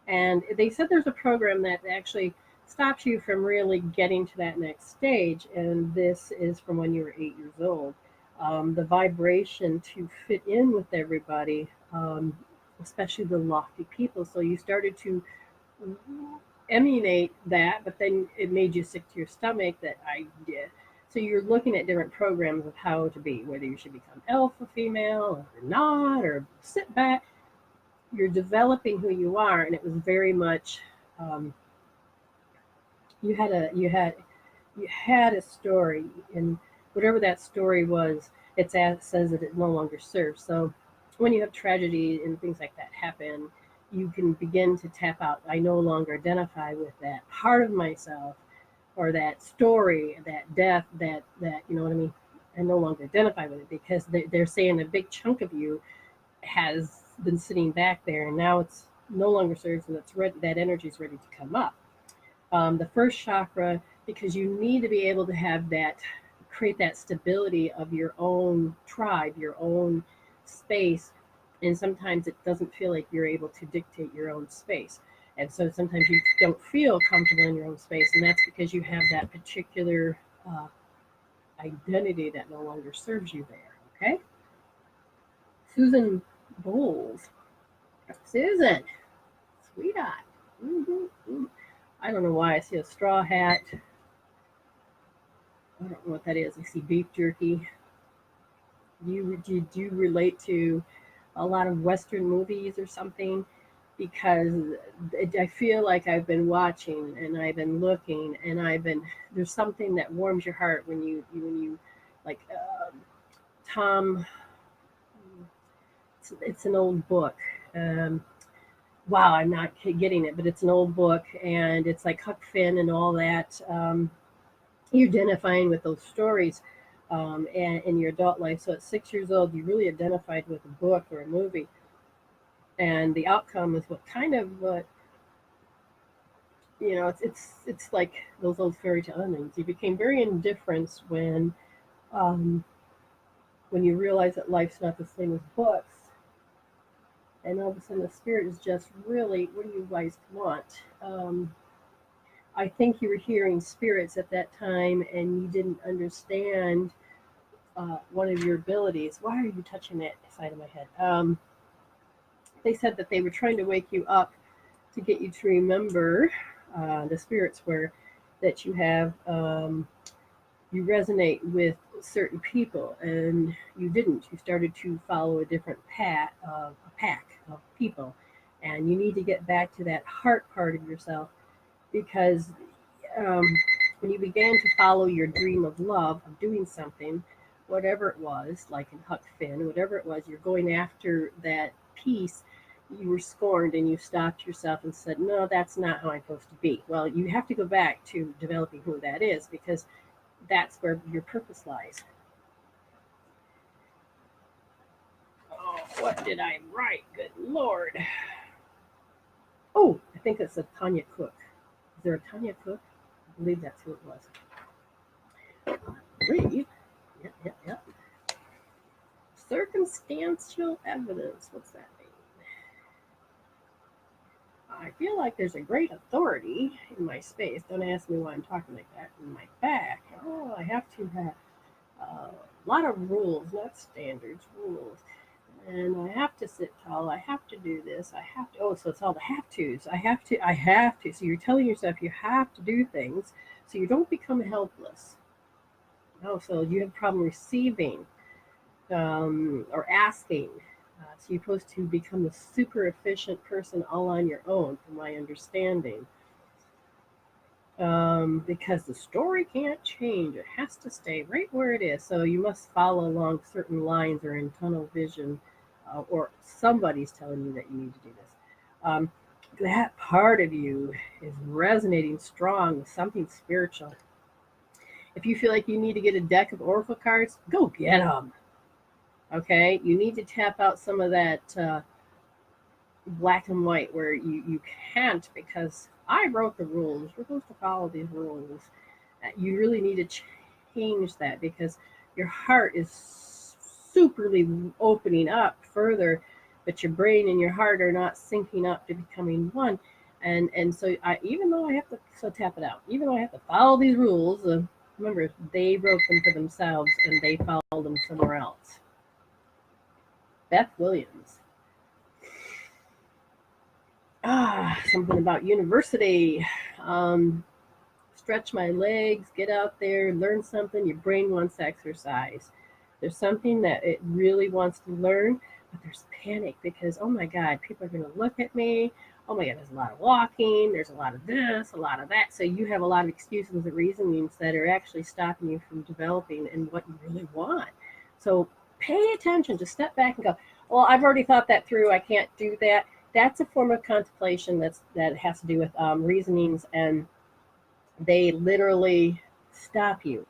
And they said there's a program that actually stops you from really getting to that next stage. And this is from when you were 8 years old. The vibration to fit in with everybody, especially the lofty people. So you started to emulate that, but then it made you sick to your stomach that I did. So you're looking at different programs of how to be, whether you should become alpha female or not, or sit back. You're developing who you are, and it was very much um, you had a you had a story, and whatever that story was, says that it no longer serves. So when you have tragedy and things like that happen, you can begin to tap out. I no longer identify with that part of myself, or that story, that death, that you know what I mean. I no longer identify with it because they're saying a big chunk of you has been sitting back there, and now it's no longer serves, and it's ready. That energy is ready to come up. The first chakra, because you need to be able to have that, create that stability of your own tribe, your own space. And sometimes it doesn't feel like you're able to dictate your own space. And so sometimes you don't feel comfortable in your own space. And that's because you have that particular identity that no longer serves you there. Okay? Susan Bowles. Susan, sweetheart. Mm-hmm. I don't know why I see a straw hat. I don't know what that is. I see beef jerky. Do you relate to a lot of Western movies or something? Because I feel like I've been watching and I've been looking and there's something that warms your heart when you like Tom. It's an old book. Um, wow, I'm not getting it, but it's an old book, and it's like Huck Finn and all that. You're identifying with those stories and in your adult life. So at 6 years old, you really identified with a book or a movie, and the outcome is what kind of what you know. It's like those old fairy tale endings. You became very indifferent um, when you realize that life's not the same as books, and all of a sudden the spirit is just really, what do you guys want? I think you were hearing spirits at that time, and you didn't understand one of your abilities. Why are you touching that side of my head? They said that they were trying to wake you up to get you to remember the spirits were that you have. You resonate with certain people, and you didn't. You started to follow a different a pack of people, and you need to get back to that heart part of yourself because um, when you began to follow your dream of love, of doing something, whatever it was, like in Huck Finn, whatever it was, you're going after that peace. You were scorned, and you stopped yourself and said, no, that's not how I'm supposed to be. Well, you have to go back to developing who that is, because that's where your purpose lies. Oh, what did I write? Good Lord. Oh, I think it's a Tanya Cook. Is there a Tanya Cook? I believe that's who it was. Read. Yep. Circumstantial evidence. What's that mean? I feel like there's a great authority in my space. Don't ask me why I'm talking like that. In my back. Oh, I have to have. A lot of rules, not standards, rules. And I have to sit tall. I have to do this. I have to. Oh, so it's all the have tos. I have to. I have to. So you're telling yourself you have to do things so you don't become helpless. Oh, so you have a problem receiving or asking. So you're supposed to become a super efficient person all on your own, from my understanding. Because the story can't change. It has to stay right where it is. So you must follow along certain lines or in tunnel vision, or somebody's telling you that you need to do this. Um, that part of you is resonating strong with something spiritual. If you feel like you need to get a deck of oracle cards, go get them. Okay, you need to tap out some of that black and white where you can't, because I wrote the rules. We're supposed to follow these rules. You really need to change that because your heart is superly opening up further, but your brain and your heart are not syncing up to becoming one. And so even though I have to tap it out, even though I have to follow these rules, remember they wrote them for themselves and they followed them somewhere else. Beth Williams. Something about university. Um, Stretch my legs, get out there, learn something. Your brain wants exercise. There's something that it really wants to learn, but there's panic because, oh my God, people are going to look at me. Oh my God, there's a lot of walking, there's a lot of this, a lot of that. So you have a lot of excuses and reasonings that are actually stopping you from developing and what you really want. So pay attention, just step back and go, well, I've already thought that through. I can't do that. That's a form of contemplation that has to do with reasonings, and they literally stop you.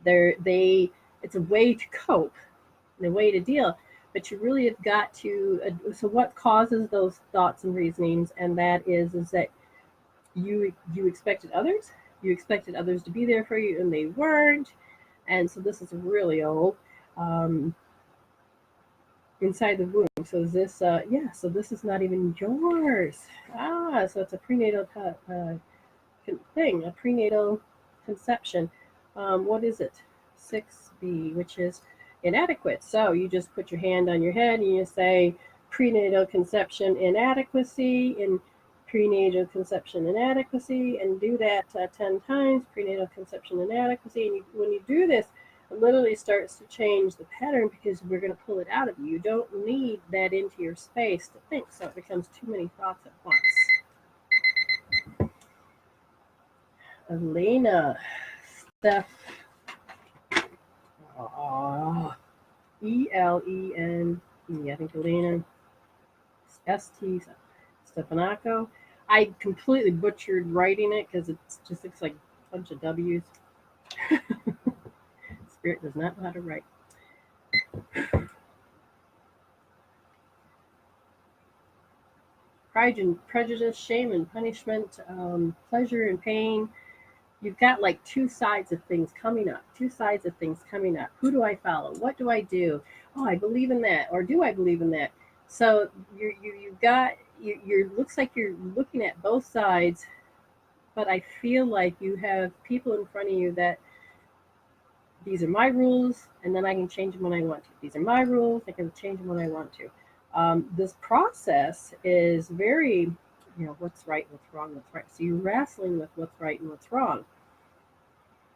They it's a way to cope, and a way to deal, but you really have got to. So what causes those thoughts and reasonings, and that is that you expected others to be there for you, and they weren't, and so this is really old. Um, Inside the womb. So is this, yeah, so this is not even yours. So it's a prenatal thing, a prenatal conception. What is it? 6B, which is inadequate. So you just put your hand on your head and you say prenatal conception inadequacy and prenatal conception inadequacy, and do that 10 times, prenatal conception inadequacy. And when you do this, it literally starts to change the pattern because we're going to pull it out of you. You don't need that into your space to think, so it becomes too many thoughts at once. Elena, Steph, Elene. I think Elena, St. Stefanaco. I completely butchered writing it because it just looks like a bunch of W's. Spirit does not know how to write. Pride and prejudice, shame and punishment, pleasure and pain. You've got like two sides of things coming up. Two sides of things coming up. Who do I follow? What do I do? Oh, I believe in that, or do I believe in that? So you've got you looks like you're looking at both sides, but I feel like you have people in front of you that these are my rules, and then I can change them when I want to. These are my rules, I can change them when I want to. This process is very, what's right, what's wrong, what's right. So you're wrestling with what's right and what's wrong.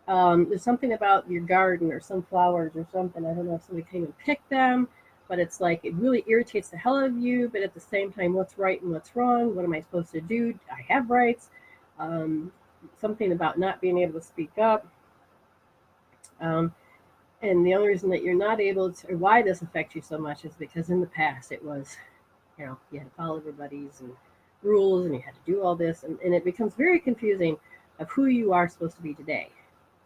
There's something about your garden or some flowers or something. I don't know if somebody came and picked them, but it's like it really irritates the hell out of you. But at the same time, what's right and what's wrong? What am I supposed to do? I have rights. Um, Something about not being able to speak up. Um, and the only reason that you're not able to, or why this affects you so much, is because in the past it was, you had to follow everybody's and rules, and you had to do all this, and it becomes very confusing of who you are supposed to be today.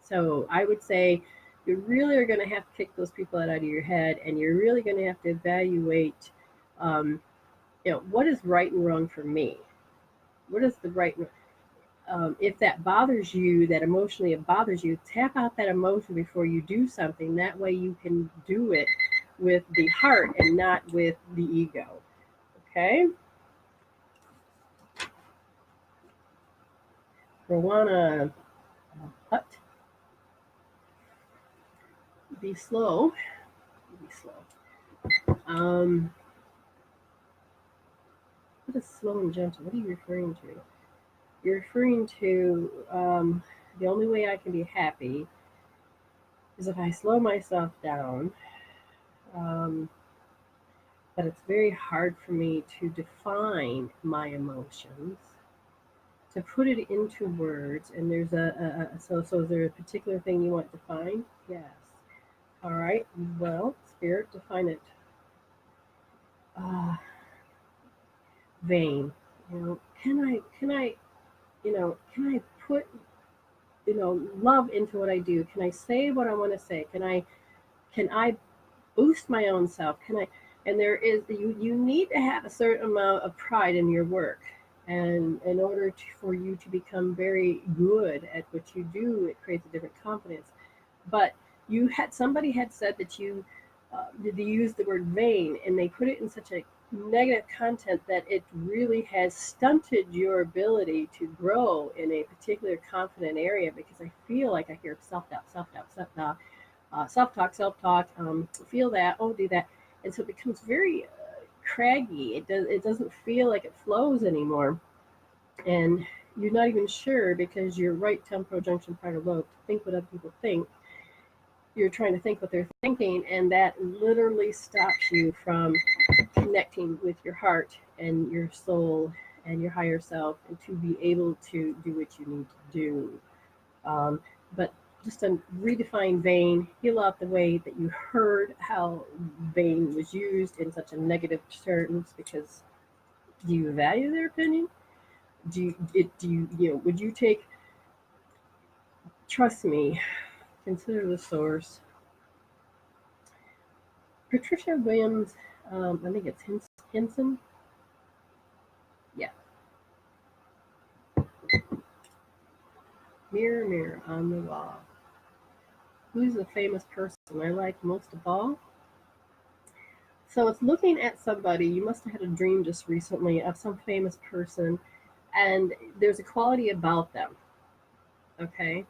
So I would say you really are going to have to kick those people out of your head, and you're really going to have to evaluate, um, what is right and wrong for me. What is the right? If that bothers you, that emotionally it bothers you, tap out that emotion before you do something. That way you can do it with the heart and not with the ego. Okay? Rowana Hutt. Be slow. Be slow. What is slow and gentle? What are you referring to? You're referring to the only way I can be happy is if I slow myself down. Um, but it's very hard for me to define my emotions, to put it into words. And there's so is there a particular thing you want defined? Yes. All right. Well, spirit, define it. Uh, Vain. Can I put love into what I do? Can I say what I want to say? Can I boost my own self? Can I? And there is you need to have a certain amount of pride in your work, and in order for you to become very good at what you do, it creates a different confidence. But somebody had said that they used the word vain, and they put it in such a negative content that it really has stunted your ability to grow in a particular confident area, because I feel like I hear self-doubt, self-doubt, self-doubt, self-talk, self-talk, feel that, oh, do that. And so it becomes very craggy. It doesn't feel like it flows anymore. And you're not even sure, because your right temporal junction frontal lobe to think what other people think, you're trying to think what they're thinking, and that literally stops you from connecting with your heart and your soul and your higher self, and to be able to do what you need to do. But just to redefine vain, heal out the way that you heard how vain was used in such a negative terms, because do you value their opinion? Would you take, trust me, consider the source. Patricia Williams, I think it's Henson. Yeah. Mirror, mirror on the wall. Who's the famous person I like most of all? So it's looking at somebody. You must have had a dream just recently of some famous person, and there's a quality about them. Okay.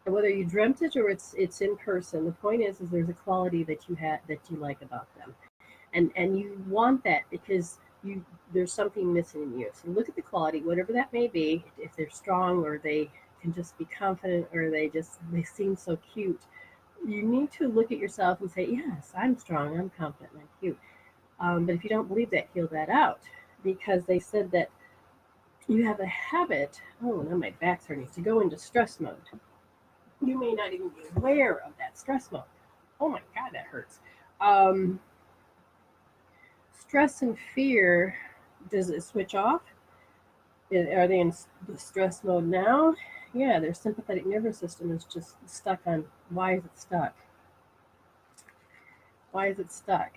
And whether you dreamt it or it's in person, the point is there's a quality that you like about them, and you want that because there's something missing in you. So look at the quality, whatever that may be. If they're strong, or they can just be confident, or they seem so cute, you need to look at yourself and say, yes, I'm strong, I'm confident, and I'm cute. But if you don't believe that, heal that out, because they said that you have a habit. Oh, now my back's hurting. To go into stress mode, you may not even be aware of that stress mode. Oh my God, that hurts. Um, Stress and fear, does it switch off? Are they in stress mode now? Yeah, their sympathetic nervous system is just stuck on. Why is it stuck? Why is it stuck?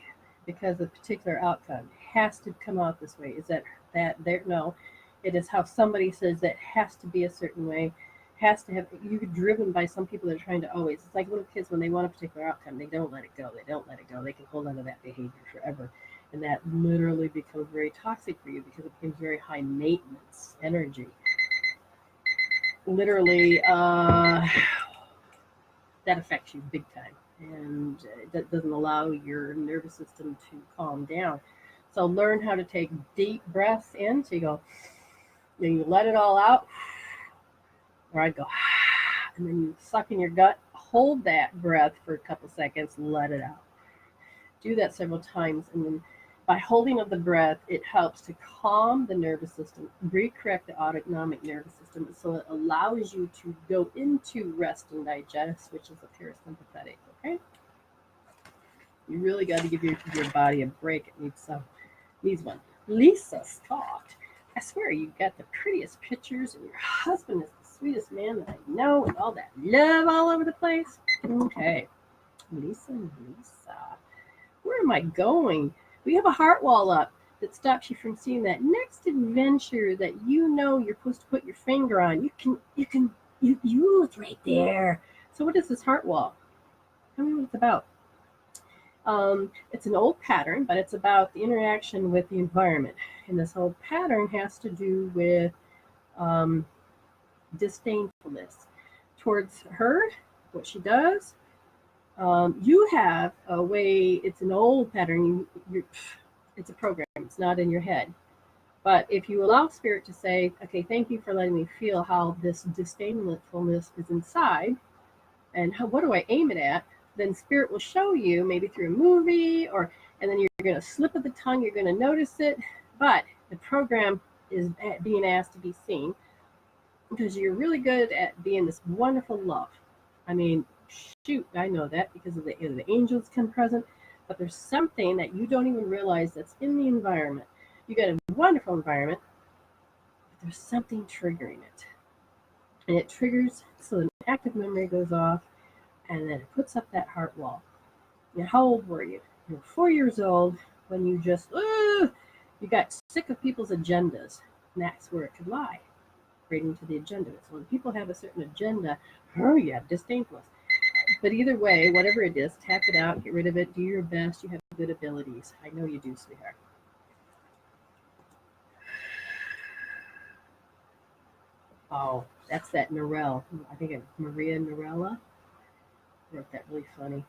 Because a particular outcome has to come out this way. Is that there? No, it is how somebody says that has to be a certain way. Has to have you driven by some people that are trying to always. It's like little kids when they want a particular outcome, they don't let it go. They don't let it go. They can hold on to that behavior forever, and that literally becomes very toxic for you, because it becomes very high maintenance energy. Literally, that affects you big time, and that doesn't allow your nervous system to calm down. So learn how to take deep breaths in. So you go, you let it all out, or I'd go, and then you suck in your gut, hold that breath for a couple seconds, let it out. Do that several times, and then by holding of the breath, it helps to calm the nervous system, recorrect the autonomic nervous system, so it allows you to go into rest and digest, which is the parasympathetic. Okay, you really got to give your body a break. It needs one. Lisa Scott, I swear you got the prettiest pictures, and your husband is the sweetest man that I know, with all that love all over the place. Okay, Lisa, where am I going? We have a heart wall up that stops you from seeing that next adventure that you're supposed to put your finger on. It's right there. So what is this heart wall? Tell me what it's about. It's an old pattern, but it's about the interaction with the environment. And this whole pattern has to do with disdainfulness towards her, what she does, You have a way, it's an old pattern, it's a program, it's not in your head. But if you allow spirit to say, okay, thank you for letting me feel how this disdainfulness is inside, and what do I aim it at, then spirit will show you, maybe through a movie, or and then you're going to slip of the tongue, you're going to notice it. But the program is being asked to be seen because you're really good at being this wonderful love. I mean, shoot, I know that because of the angels come present, but there's something that you don't even realize that's in the environment. You got a wonderful environment, but there's something triggering it. And it triggers, so an active memory goes off, and then it puts up that heart wall. Now, how old were you? You were 4 years old when you just, you got sick of people's agendas. And that's where it could lie, right into the agenda. So when people have a certain agenda, oh, yeah, disdainfulness. But either way, whatever it is, tap it out, get rid of it, do your best. You have good abilities. I know you do, sweetheart. Oh, that's that Norel. I think it's Maria Norella. Wrote that really funny.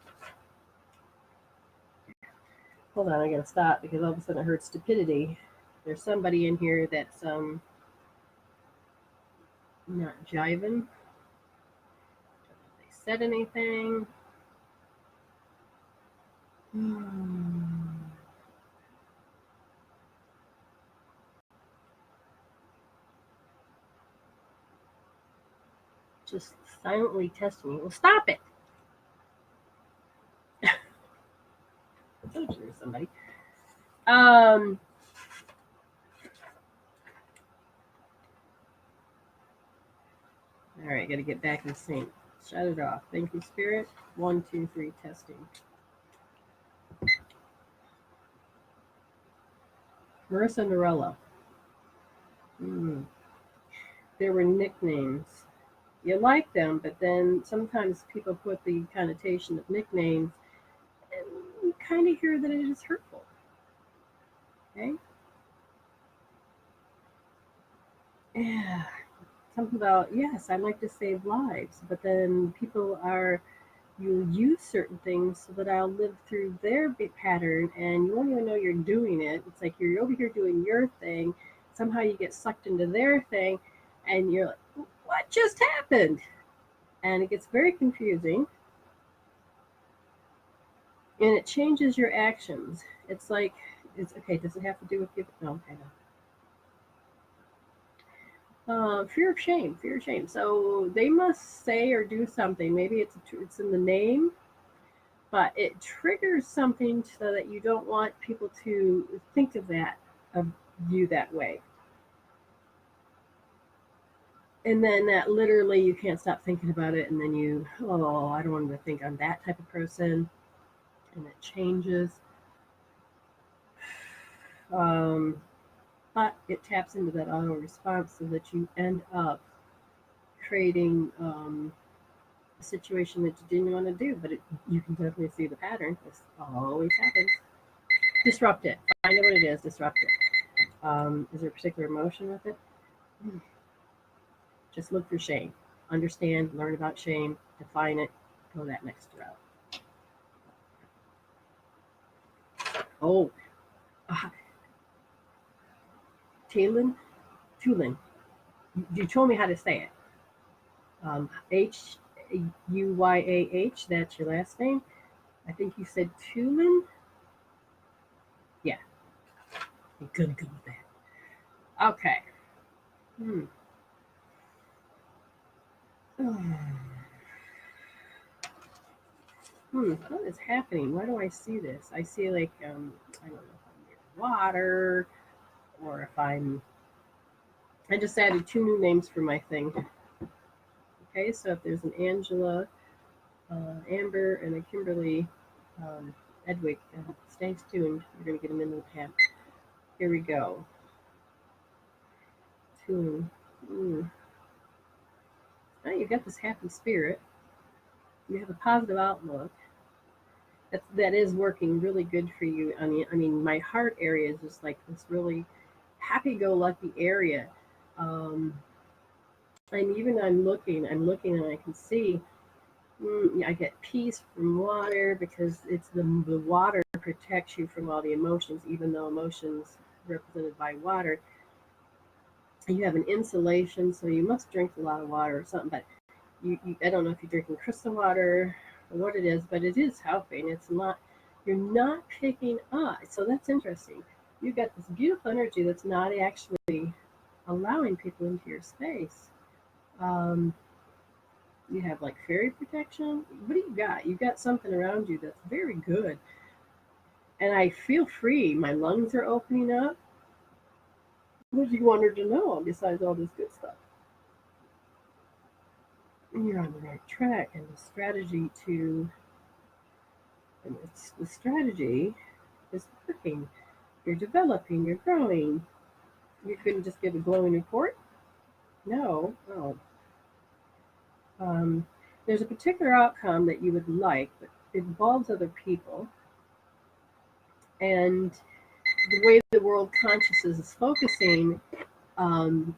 Hold on, I gotta stop because all of a sudden I heard stupidity. There's somebody in here that's not jiving. They said anything. Just silently testing me. Well, stop it. I told you there's somebody. Um, all right, got to get back in sync. Shut it off. Thank you, Spirit. 1, 2, 3, testing. Marissa Norella. There were nicknames. You like them, but then sometimes people put the connotation of nicknames, and you kind of hear that it is hurtful. Okay? Yeah. Something about, yes, I like to save lives, but then people are, you use certain things so that I'll live through their pattern and you won't even know you're doing it. It's like you're over here doing your thing. Somehow you get sucked into their thing and you're like, what just happened? And it gets very confusing and it changes your actions. It's like, it's okay, does it have to do with you? No, okay, no. Fear of shame, fear of shame. So they must say or do something. Maybe it's in the name, but it triggers something so that you don't want people to think of you that way. And then that literally you can't stop thinking about it, and then I don't want to think I'm that type of person, and it changes. Um, but it taps into that auto response so that you end up creating a situation that you didn't want to do, but you can definitely see the pattern. This always happens. Disrupt it. Find out what it is. Disrupt it. Is there a particular emotion with it? Just look for shame. Understand, learn about shame, define it, go that next route. Oh, uh, Tulin. You told me how to say it. Huyah. That's your last name. I think you said Tulin. Yeah, I'm gonna go with that. Okay. Hmm. What is happening? Why do I see this? I see like I don't know if I'm near water or if I'm. I just added 2 new names for my thing. Okay, so if there's an Angela, Amber, and a Kimberly, Edwick, stay tuned. You're gonna get them into the pen. Here we go. Tune. Mm. Now you got this happy spirit. You have a positive outlook. That is working really good for you. I mean, my heart area is just like this really happy-go-lucky area. Um, I'm looking, and I can see. I get peace from water because it's the water protects you from all the emotions, even though emotions represented by water. You have an insulation, so you must drink a lot of water or something. But I don't know if you're drinking crystal water or what it is, but it is helping. It's not, you're not picking up. So that's interesting. You got this beautiful energy that's not actually allowing people into your space. Um, you have like fairy protection. What do you got? You got something around you that's very good. And I feel free. My lungs are opening up. What do you want her to know besides all this good stuff? You're on the right track, and the strategy is working. You're developing, you're growing. You couldn't just give a glowing report? No. Oh. Um, there's a particular outcome that you would like, but it involves other people. And the way the world consciousness is focusing, um,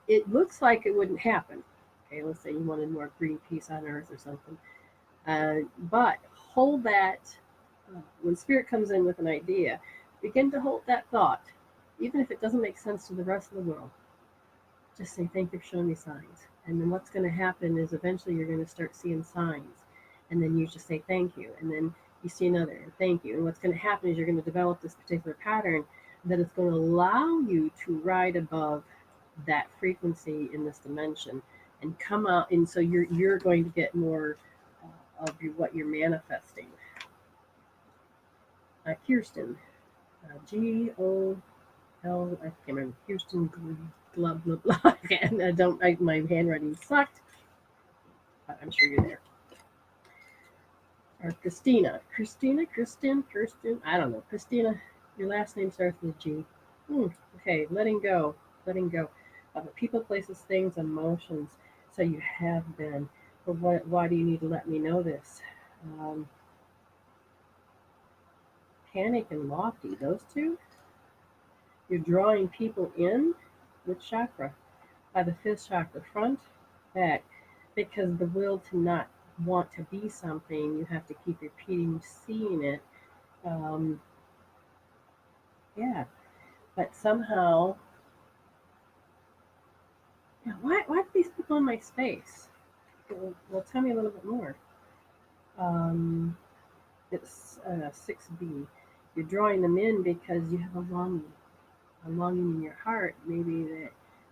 it looks like it wouldn't happen. Okay, let's say you wanted more green peace on Earth or something. But hold that when spirit comes in with an idea, begin to hold that thought, even if it doesn't make sense to the rest of the world. Just say, thank you for showing me signs. And then what's going to happen is eventually you're going to start seeing signs. And then you just say, thank you. And then you see another, and thank you. And what's going to happen is you're going to develop this particular pattern that is going to allow you to ride above that frequency in this dimension and come out. And so you're going to get more what you're manifesting. Kirsten, G-O-L, I can't remember, Kirsten, blah, blah, blah. And my handwriting sucked, but I'm sure you're there. Or Kirsten, I don't know. Christina, your last name starts with G. Okay, letting go. People, places, things, emotions. So you have been. But why do you need to let me know this? Um, Panic and lofty, those two. You're drawing people in with chakra by the fifth chakra, front, back, because the will to not want to be something, you have to keep repeating, seeing it. Um, yeah, but somehow, yeah, why are these people in my space? Well, tell me a little bit more. Um, it's 6B. You're drawing them in because you have a longing in your heart, maybe that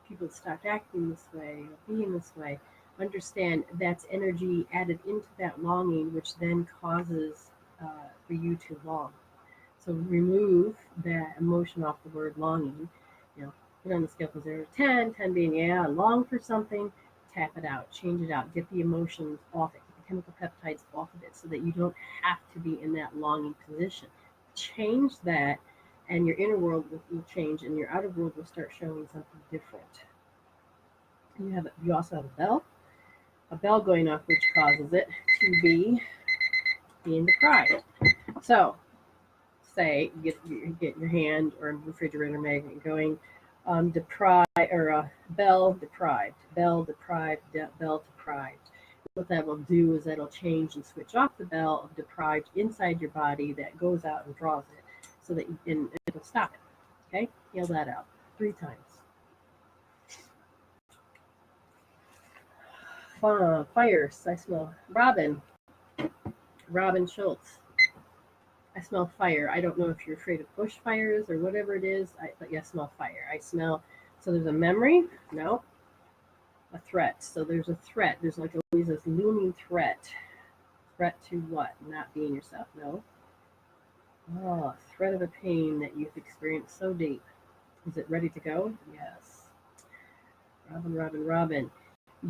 people start acting this way or being this way. Understand that's energy added into that longing, which then causes for you to long. So remove that emotion off the word longing. You know, put on the scale from 0 to 10, 10 being, yeah, I long for something, tap it out, change it out, get the emotions off it, get the chemical peptides off of it so that you don't have to be in that longing position. Change that, and your inner world will change, and your outer world will start showing something different. You also have a bell going off, which causes it to be being deprived. So say get your hand or refrigerator magnet going, deprived or bell deprived, bell deprived. What that will do is that'll change and switch off the bell of deprived inside your body that goes out and draws it, so that you can, it'll stop it. Okay, yell that out 3 times. Fires. I smell Robin Schultz. I smell fire. I don't know if you're afraid of bushfires or whatever it is, but yeah, I smell fire. I smell, so there's a memory, no, a threat. So there's a threat. There's like always this looming threat. Threat to what? Not being yourself, no. Oh, threat of a pain that you've experienced so deep. Is it ready to go? Yes. Robin.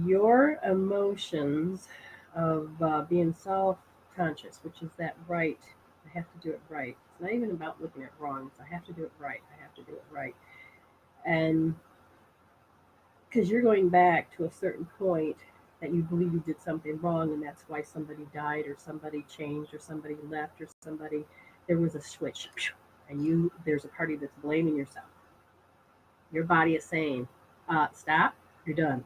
Your emotions of being self conscious, which is that right. I have to do it right. It's not even about looking at wrongs. I have to do it right. I have to do it right. And because you're going back to a certain point that you believe you did something wrong, and that's why somebody died or somebody changed or somebody left or somebody, there was a switch, and there's a party that's blaming yourself. Your body is saying, stop, you're done.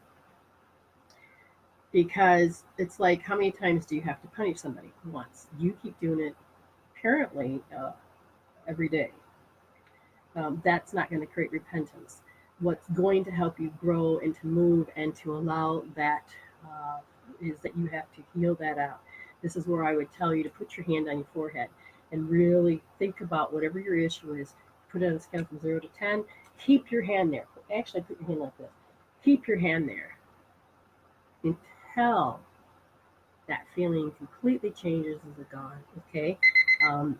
because it's like, how many times do you have to punish somebody? Once. You keep doing it apparently every day. That's not going to create repentance. What's going to help you grow and to move and to allow that uh, is that you have to heal that out. This is where I would tell you to put your hand on your forehead and really think about whatever your issue is. Put it on a scale from 0 to 10. Keep your hand there. Actually, put your hand like this. Keep your hand there until that feeling completely changes as a gone. Okay.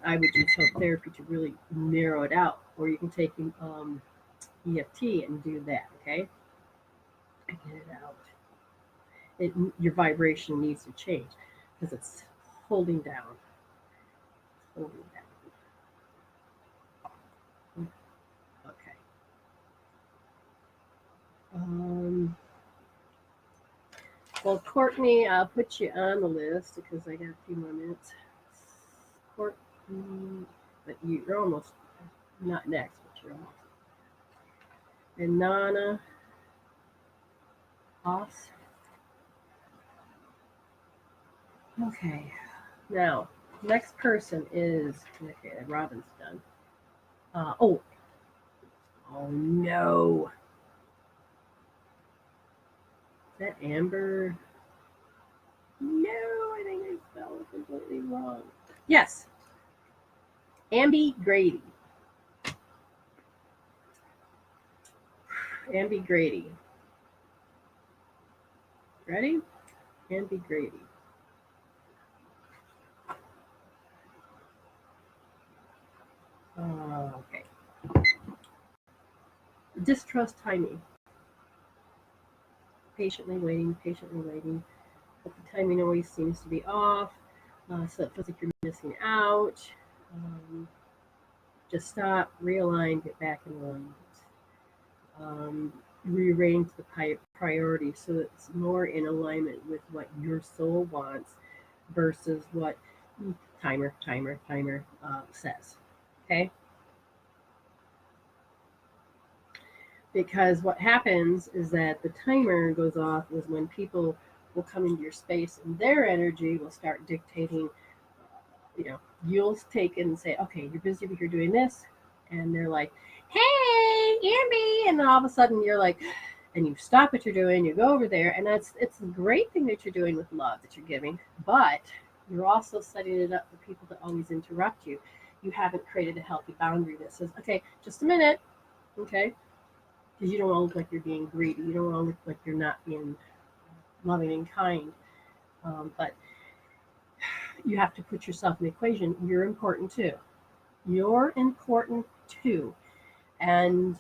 I would use help therapy to really narrow it out, or you can take EFT and do that. Okay, get it out. Your vibration needs to change because it's holding down. Holding down. Okay. Um, well, Courtney, I'll put you on the list because I got a few more minutes. Courtney, but you're almost not next, but you're almost. And Nana, Oss. Okay. Now, next person is okay. Robin's done. Oh, oh no. Is that Amber? No, I think I spelled it completely wrong. Yes, Amby Grady. Amby Grady. Ready? Amby Grady. Okay. Distrust timing. Patiently waiting, but the timing always seems to be off, so it feels like you're missing out. Just stop, realign, get back in alignment. Rearrange the priorities so that it's more in alignment with what your soul wants versus what timer says. Okay? Because what happens is that the timer goes off is when people will come into your space and their energy will start dictating. You'll take it and say, okay, you're busy over here doing this, and they're like, hey, Amby, and then all of a sudden you're like, and you stop what you're doing, you go over there, and it's a great thing that you're doing with love that you're giving, but you're also setting it up for people to always interrupt you. You haven't created a healthy boundary that says, okay, just a minute, okay, because you don't want to look like you're being greedy. You don't want to look like you're not being loving and kind. But you have to put yourself in the equation. You're important too. You're important too. And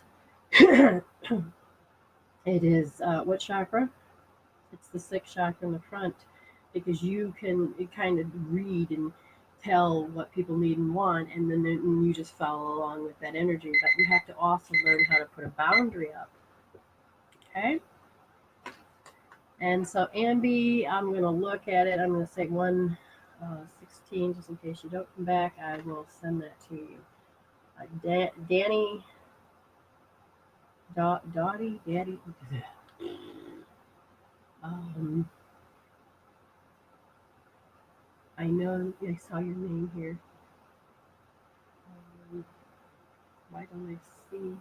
it is what chakra? It's the sixth chakra in the front because you can kind of read and tell what people need and want, and then you just follow along with that energy. But you have to also learn how to put a boundary up. Okay? And so, Amby, I'm going to look at it. I'm going to say 116, just in case you don't come back. I will send that to you. Danny, Daddy. I know I saw your name here. Why don't I see?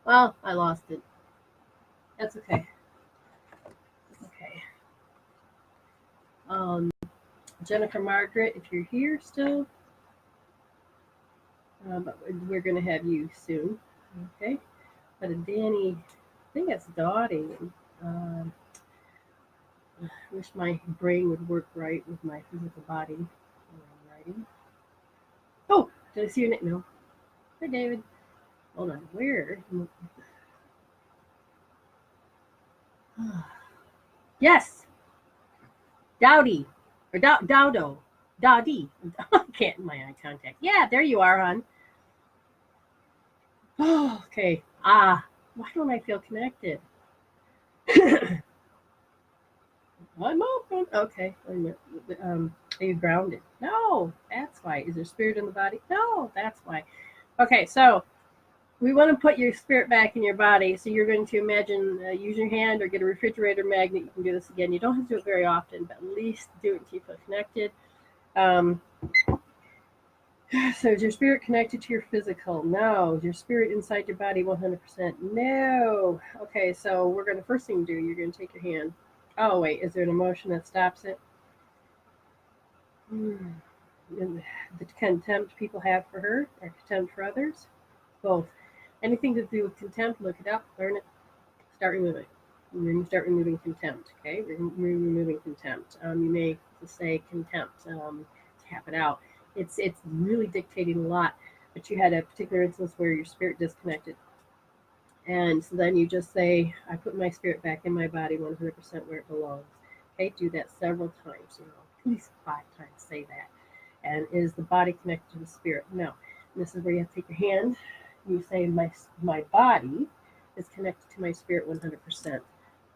Well, I lost it. That's okay. Okay. Jennifer Margaret, if you're here still, but we're going to have you soon. Okay. But Danny, I think it's Dottie. I wish my brain would work right with my physical body when I'm writing. Oh, did I see your name? No. Hi, David. Hold on. Where? Yes. Dowdy. Or Dowdo. Dowdy. I can't my eye contact. Yeah, there you are, hon. Oh, okay. Why don't I feel connected? I'm open. Okay. Are you grounded? No, that's why. Is there spirit in the body? No, that's why. Okay, so we want to put your spirit back in your body. So you're going to imagine, use your hand or get a refrigerator magnet. You can do this again. You don't have to do it very often, but at least do it until you feel connected. So is your spirit connected to your physical? No. Is your spirit inside your body 100%? No. Okay, so we're going to, first thing to do, you're going to take your hand. Oh, wait, is there an emotion that stops it? The contempt people have for her or contempt for others? Both. Anything to do with contempt, look it up, learn it, start removing. You're going to start removing contempt, okay? We're removing contempt. You may say contempt, tap it out. It's really dictating a lot, but you had a particular instance where your spirit disconnected. And so then you just say, I put my spirit back in my body 100% where it belongs. Okay, do that several times, at least 5 times say that. And is the body connected to the spirit? No. And this is where you have to take your hand. You say, my body is connected to my spirit 100%.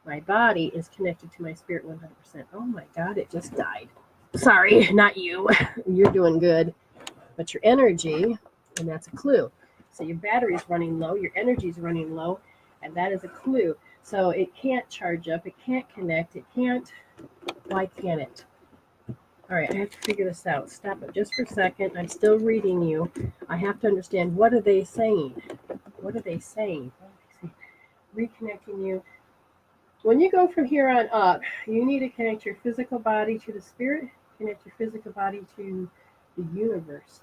My body is connected to my spirit 100%. Oh my God, it just died. Sorry, not you. You're doing good. But your energy, and that's a clue. So your battery's running low, your energy's running low, and that is a clue. So it can't charge up, it can't connect, it can't. Why can't it? All right, I have to figure this out. Stop it just for a second. I'm still reading you. I have to understand, what are they saying? What are they saying? Reconnecting you. When you go from here on up, you need to connect your physical body to the spirit, connect your physical body to the universe.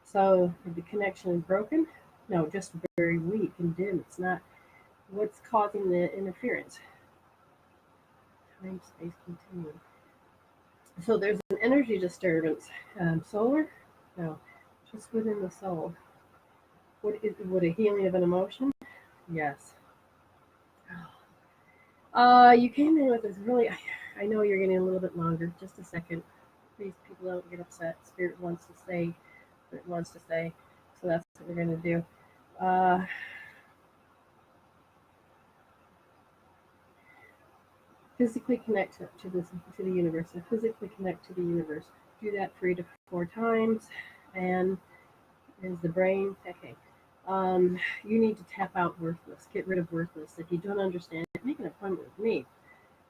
So the connection is broken? No, just very weak and dim. It's not. What's causing the interference? Time, space, continuum. So there's an energy disturbance. Solar? No, just within the soul. Would a healing of an emotion? Yes. You came in with this really, I know you're getting a little bit longer. Just a second. Please, people don't get upset. Spirit wants to say what it wants to say. So that's what we're going to do. Physically connect to the universe. So physically connect to the universe. Do that 3 to 4 times. And is the brain okay? You need to tap out worthless. Get rid of worthless. If you don't understand it, make an appointment with me.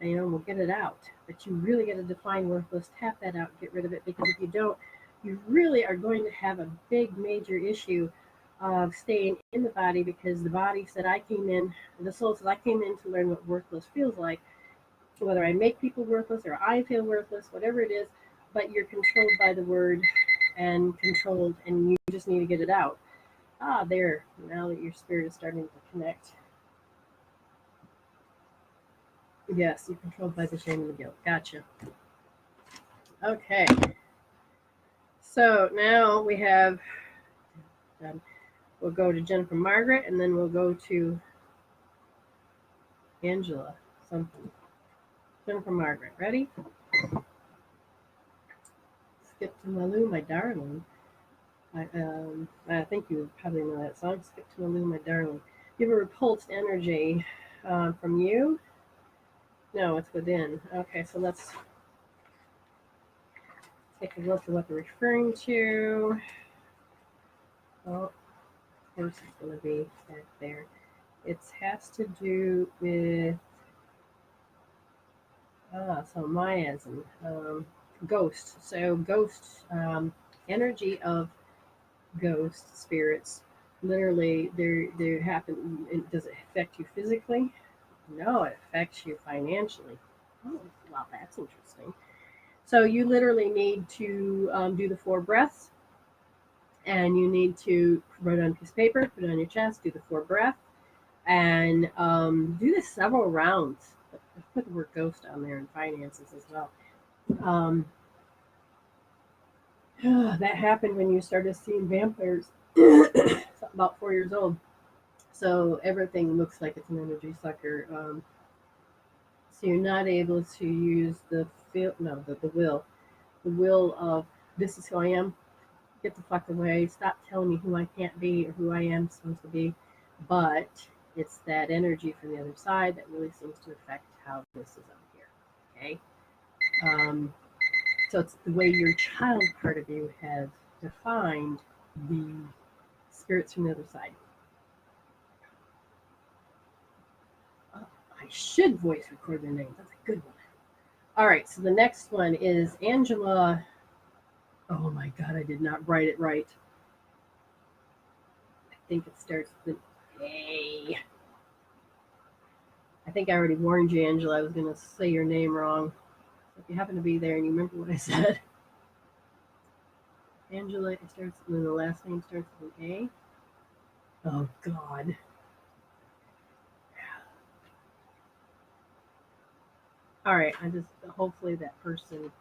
And we'll get it out. But you really got to define worthless. Tap that out. Get rid of it. Because if you don't, you really are going to have a big major issue of staying in the body, because the body said, the soul said, I came in to learn what worthless feels like. Whether I make people worthless or I feel worthless, whatever it is, but you're controlled by the word and controlled, and you just need to get it out. There. Now that your spirit is starting to connect. Yes, you're controlled by the shame and the guilt. Gotcha. Okay. So now we have, we'll go to Jennifer Margaret, and then we'll go to Angela. Something. Jennifer Margaret, ready? Skip to Malou, my darling. I think you probably know that song. Skip to Malou, my darling. You have a repulsed energy from you? No, it's within. Okay, so let's take a look at what they're referring to. Well, of course it's going to be back there. It has to do with so Mayasm, ghost. So ghost, energy of ghost spirits. Literally, there happen. Does it affect you physically? No, it affects you financially. Oh, wow, that's interesting. So you literally need to do the 4 breaths, and you need to write on a piece of paper, put it on your chest, do the 4 breaths, and do this several rounds. Put the word ghost on there, and finances as well. That happened when you started seeing vampires about 4 years old. So everything looks like it's an energy sucker. So you're not able to use the will. The will of, this is who I am. Get the fuck away. Stop telling me who I can't be or who I am supposed to be. But it's that energy from the other side that really seems to affect how this is up here. Okay? So it's the way your child part of you has defined the spirits from the other side. I should voice record their name. That's a good one. All right, so the next one is Angela. Oh my God, I did not write it right. I think it starts with an A. I think I already warned you, Angela, I was going to say your name wrong. So if you happen to be there and you remember what I said. Angela, it starts, and then the last name starts with an A. Oh God. All right, I just, hopefully that person.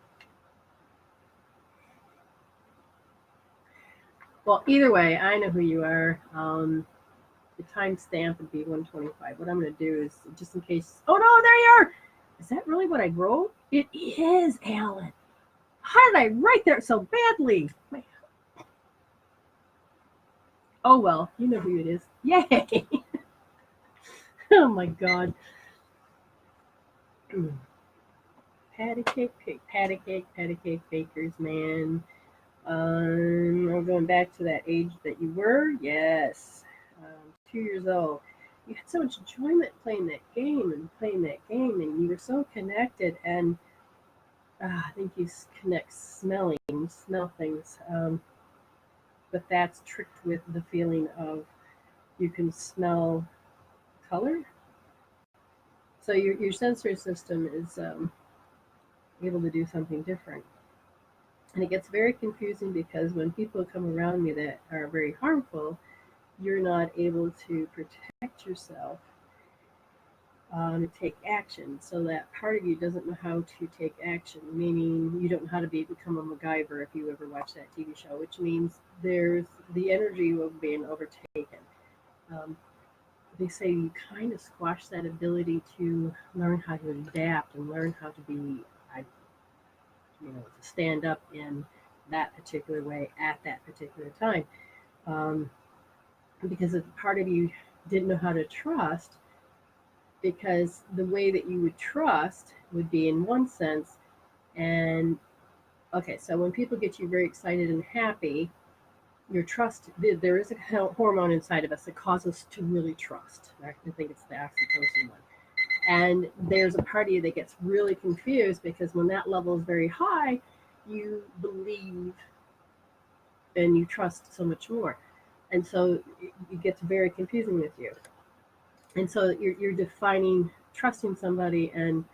Well, either way, I know who you are. The timestamp would be 125. What I'm going to do is, just in case. Oh no, there you are. Is that really what I wrote? It is, Alan. How did I write that so badly? Oh well, you know who it is. Yay! Oh my God. Patty cake bakers, man. We're going back to that age that you were. Yes, 2 years old. You had so much enjoyment playing that game, and you were so connected. And I think you connect smelling, smell things. But that's tricked with the feeling of you can smell color. So your sensory system is able to do something different. And it gets very confusing because when people come around me that are very harmful, you're not able to protect yourself to take action. So that part of you doesn't know how to take action, meaning you don't know how to become a MacGyver if you ever watch that TV show, which means there's the energy of being overtaken. Um, they say you kind of squash that ability to learn how to adapt and learn how to be, to stand up in that particular way at that particular time. Um, because if part of you didn't know how to trust, because the way that you would trust would be in one sense. And okay, so when people get you very excited and happy, your trust, there is a hormone inside of us that causes us to really trust. I think it's the oxytocin one. And there's a part of you that gets really confused because when that level is very high, you believe and you trust so much more. And so it gets very confusing with you. And so you're defining trusting somebody, and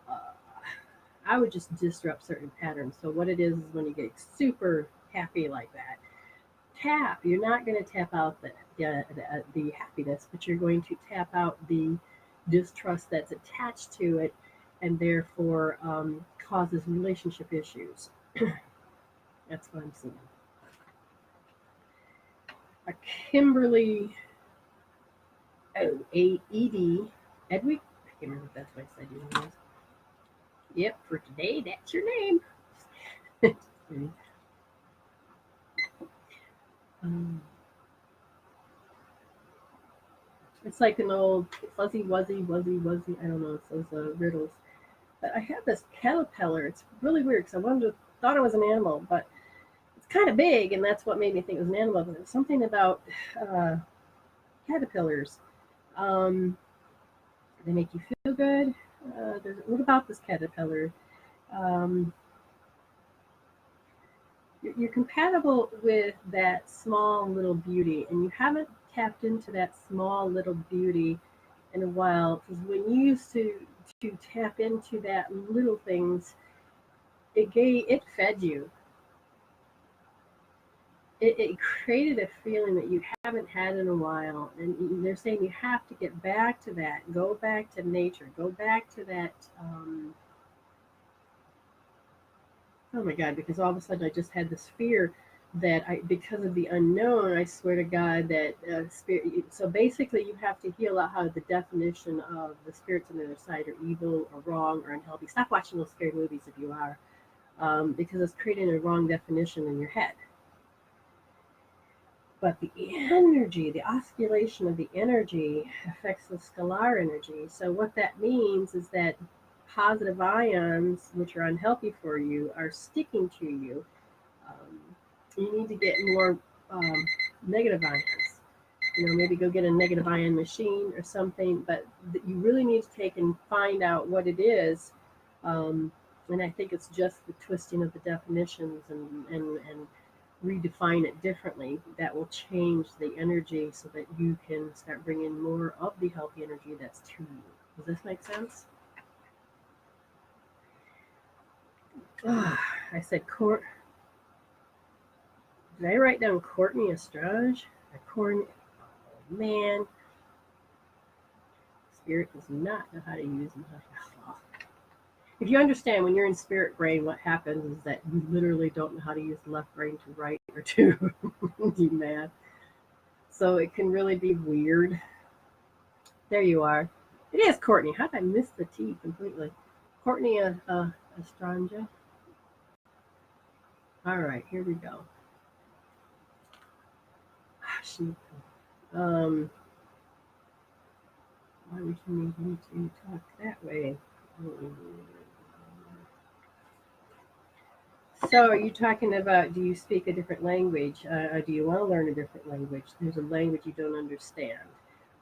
uh, I would just disrupt certain patterns. So what it is when you get super happy like that, tap. You're not going to tap out the happiness, but you're going to tap out the distrust that's attached to it, and therefore causes relationship issues. That's what I'm seeing. A Kimberly, A-E-D, Edwig. I can't remember if that's what I said your name was. Yep, for today, that's your name. It's like an old fuzzy wuzzy. I don't know. It's those riddles. But I have this caterpillar. It's really weird because thought it was an animal, but it's kind of big, and that's what made me think it was an animal. But there's something about uh, caterpillars. Um, they make you feel good. What about this caterpillar? Um, you're compatible with that small little beauty, and you haven't tapped into that small little beauty in a while. Because when you used to tap into that little things, it fed you. It created a feeling that you haven't had in a while, and they're saying you have to get back to that. Go back to nature. Go back to that. Oh my God! Because all of a sudden I just had this fear that because of the unknown, I swear to God that spirit. So basically, you have to heal out how the definition of the spirits on the other side are evil or wrong or unhealthy. Stop watching those scary movies if you are, because it's creating a wrong definition in your head. But the energy, the oscillation of the energy affects the scalar energy. So what that means is that positive ions, which are unhealthy for you, are sticking to you. You need to get more. negative ions. Maybe go get a negative ion machine or something, but you really need to take and find out what it is. And I think it's just the twisting of the definitions and redefine it differently that will change the energy so that you can start bringing more of the healthy energy that's to you. Does this make sense? I said Court. Did I write down Courtney Estrage? Man, spirit does not know how to use them. If you understand when you're in spirit brain, what happens is that you literally don't know how to use the left brain to write or to do math. So it can really be weird. There you are. It is Courtney. How did I miss the T completely? Courtney Estrage. All right, here we go. Why would you need me to talk that way? So, are you talking about, do you speak a different language? Do you want to learn a different language? There's a language you don't understand.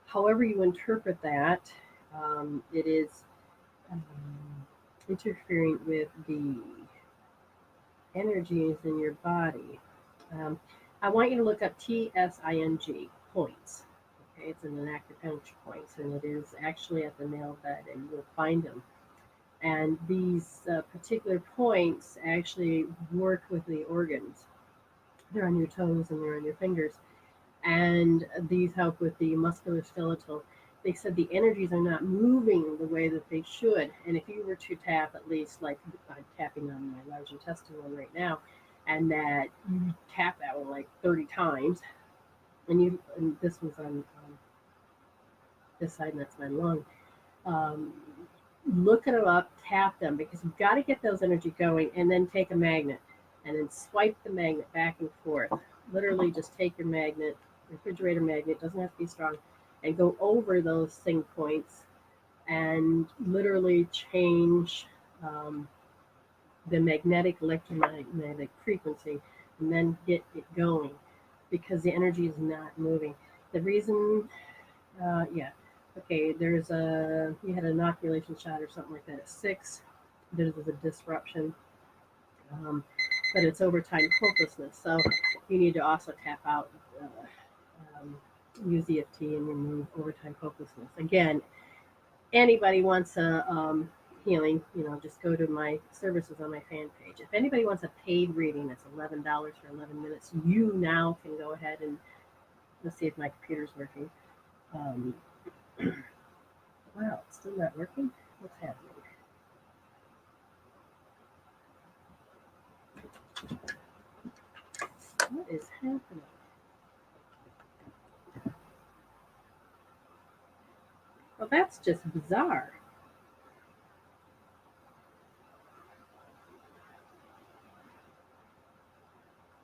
However, you interpret that, it is um, interfering with the energies in your body. Um, I want you to look up TSING, points. Okay, it's an acupuncture points, and it is actually at the nail bed, and you'll find them. And these particular points actually work with the organs. They're on your toes and they're on your fingers. And these help with the musculoskeletal. They said the energies are not moving the way that they should. And if you were to tap, at least like I'm tapping on my large intestinal one right now, and that you tap that one like 30 times, and this was on this side, and that's my lung. Um, Look them up, tap them, because you've got to get those energy going, and then take a magnet and then swipe the magnet back and forth. Literally just take your magnet, refrigerator magnet, doesn't have to be strong, and go over those sing points and literally change the magnetic electromagnetic frequency, and then get it going, because the energy is not moving. The reason, yeah, okay, you had an inoculation shot or something like that at 6. There's a disruption, but it's overtime hopelessness. So you need to also tap out, use EFT and remove overtime hopelessness. Again, anybody wants a healing, just go to my services on my fan page. If anybody wants a paid reading, that's $11 for 11 minutes. You now can go ahead and let's see if my computer's working. Wow, it's still not working? What's happening? What is happening? Well, that's just bizarre.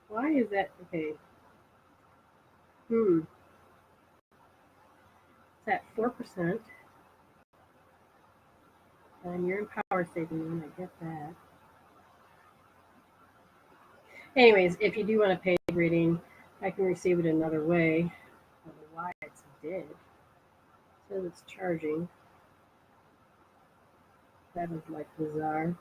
Why is that? Okay. It's at 4%. And you're in power saving mode, I get that. Anyways, if you do want a paid reading, I can receive it another way. I don't know why it's dead. It says it's charging. That is like bizarre.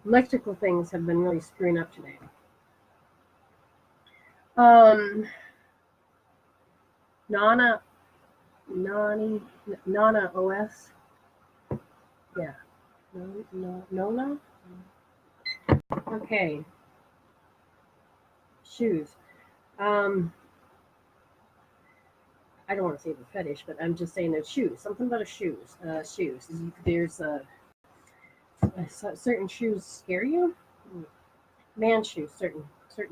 Electrical things have been really screwing up today. Nana OS. Yeah. Nona? Okay. Shoes. I don't want to say the fetish, but I'm just saying that shoes. Something about shoes. Shoes. There's certain shoes scare you. Man shoes. Certain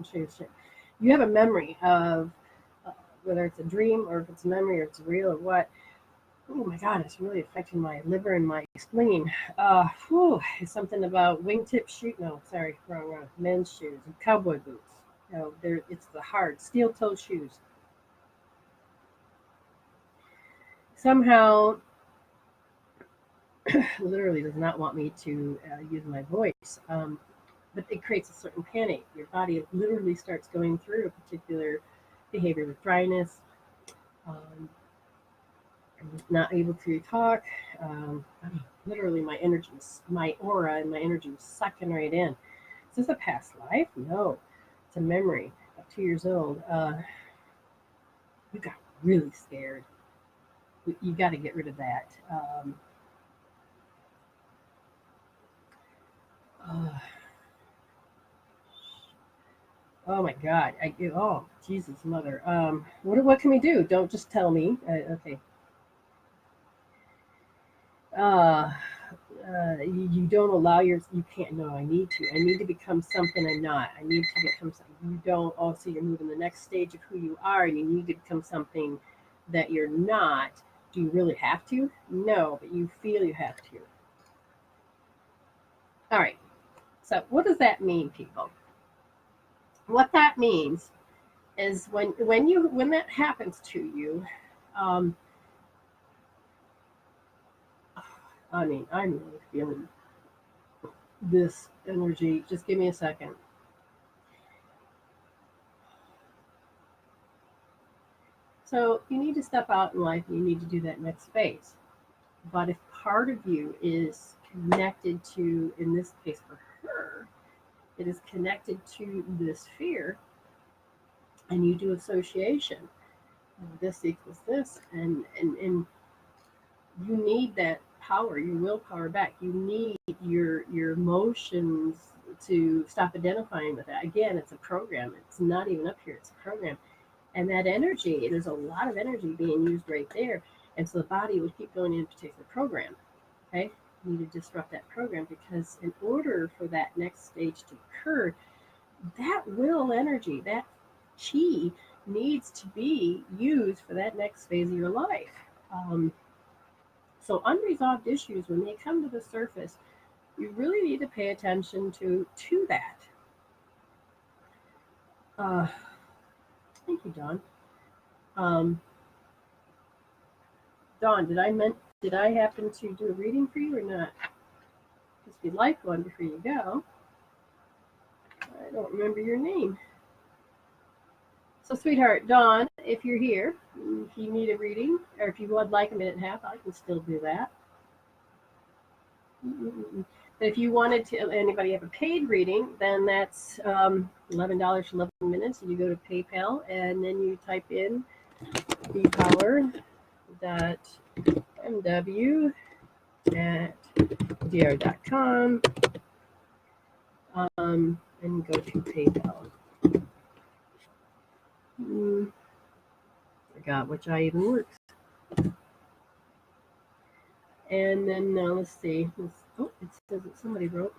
shoes. You have a memory of whether it's a dream or if it's a memory or it's real or what. Oh my God, it's really affecting my liver and my spleen. Something about wingtip shoe. No, sorry, wrong. Men's shoes, cowboy boots. It's the hard steel toe shoes. Somehow, literally does not want me to use my voice. but it creates a certain panic. Your body literally starts going through a particular behavior with dryness, um, not able to talk. I mean, literally, my aura and my energy was sucking right in. Is this a past life? No, it's a memory. At 2 years old, you got really scared. You got to get rid of that. Uh, oh my God! Oh Jesus, Mother. What can we do? Don't just tell me. Okay. Uh, you don't allow you can't. No, I need to become something I'm not. I need to become something you don't. Also, you're moving the next stage of who you are, and you need to become something that you're not. Do you really have to? No, but you feel you have to. All right. So what does that mean, people? What that means is when that happens to you, um, I mean, I'm really feeling this energy. Just give me a second. So you need to step out in life and you need to do that next phase. But if part of you is connected to, in this case for her, it is connected to this fear, and you do association, this equals this, and you need that power, your willpower back. You need your emotions to stop identifying with that. Again, it's a program. It's not even up here. It's a program. And that energy, there's a lot of energy being used right there. And so the body would keep going in a particular program. Okay? You need to disrupt that program because in order for that next stage to occur, that will energy, that chi needs to be used for that next phase of your life. Um, so unresolved issues, when they come to the surface, you really need to pay attention to that. Uh, Thank you, Don. Um, Dawn, did I happen to do a reading for you or not? Because if you'd like one before you go, I don't remember your name. So, sweetheart, Dawn, if you're here, if you need a reading, or if you would like a minute and a half, I can still do that. But if you wanted to, anybody have a paid reading, then that's $11 for 11 minutes. You go to PayPal and then you type in bpower.mw@dr.com and go to PayPal. Forgot which I even works. And then let's see. Oh, it says that somebody wrote.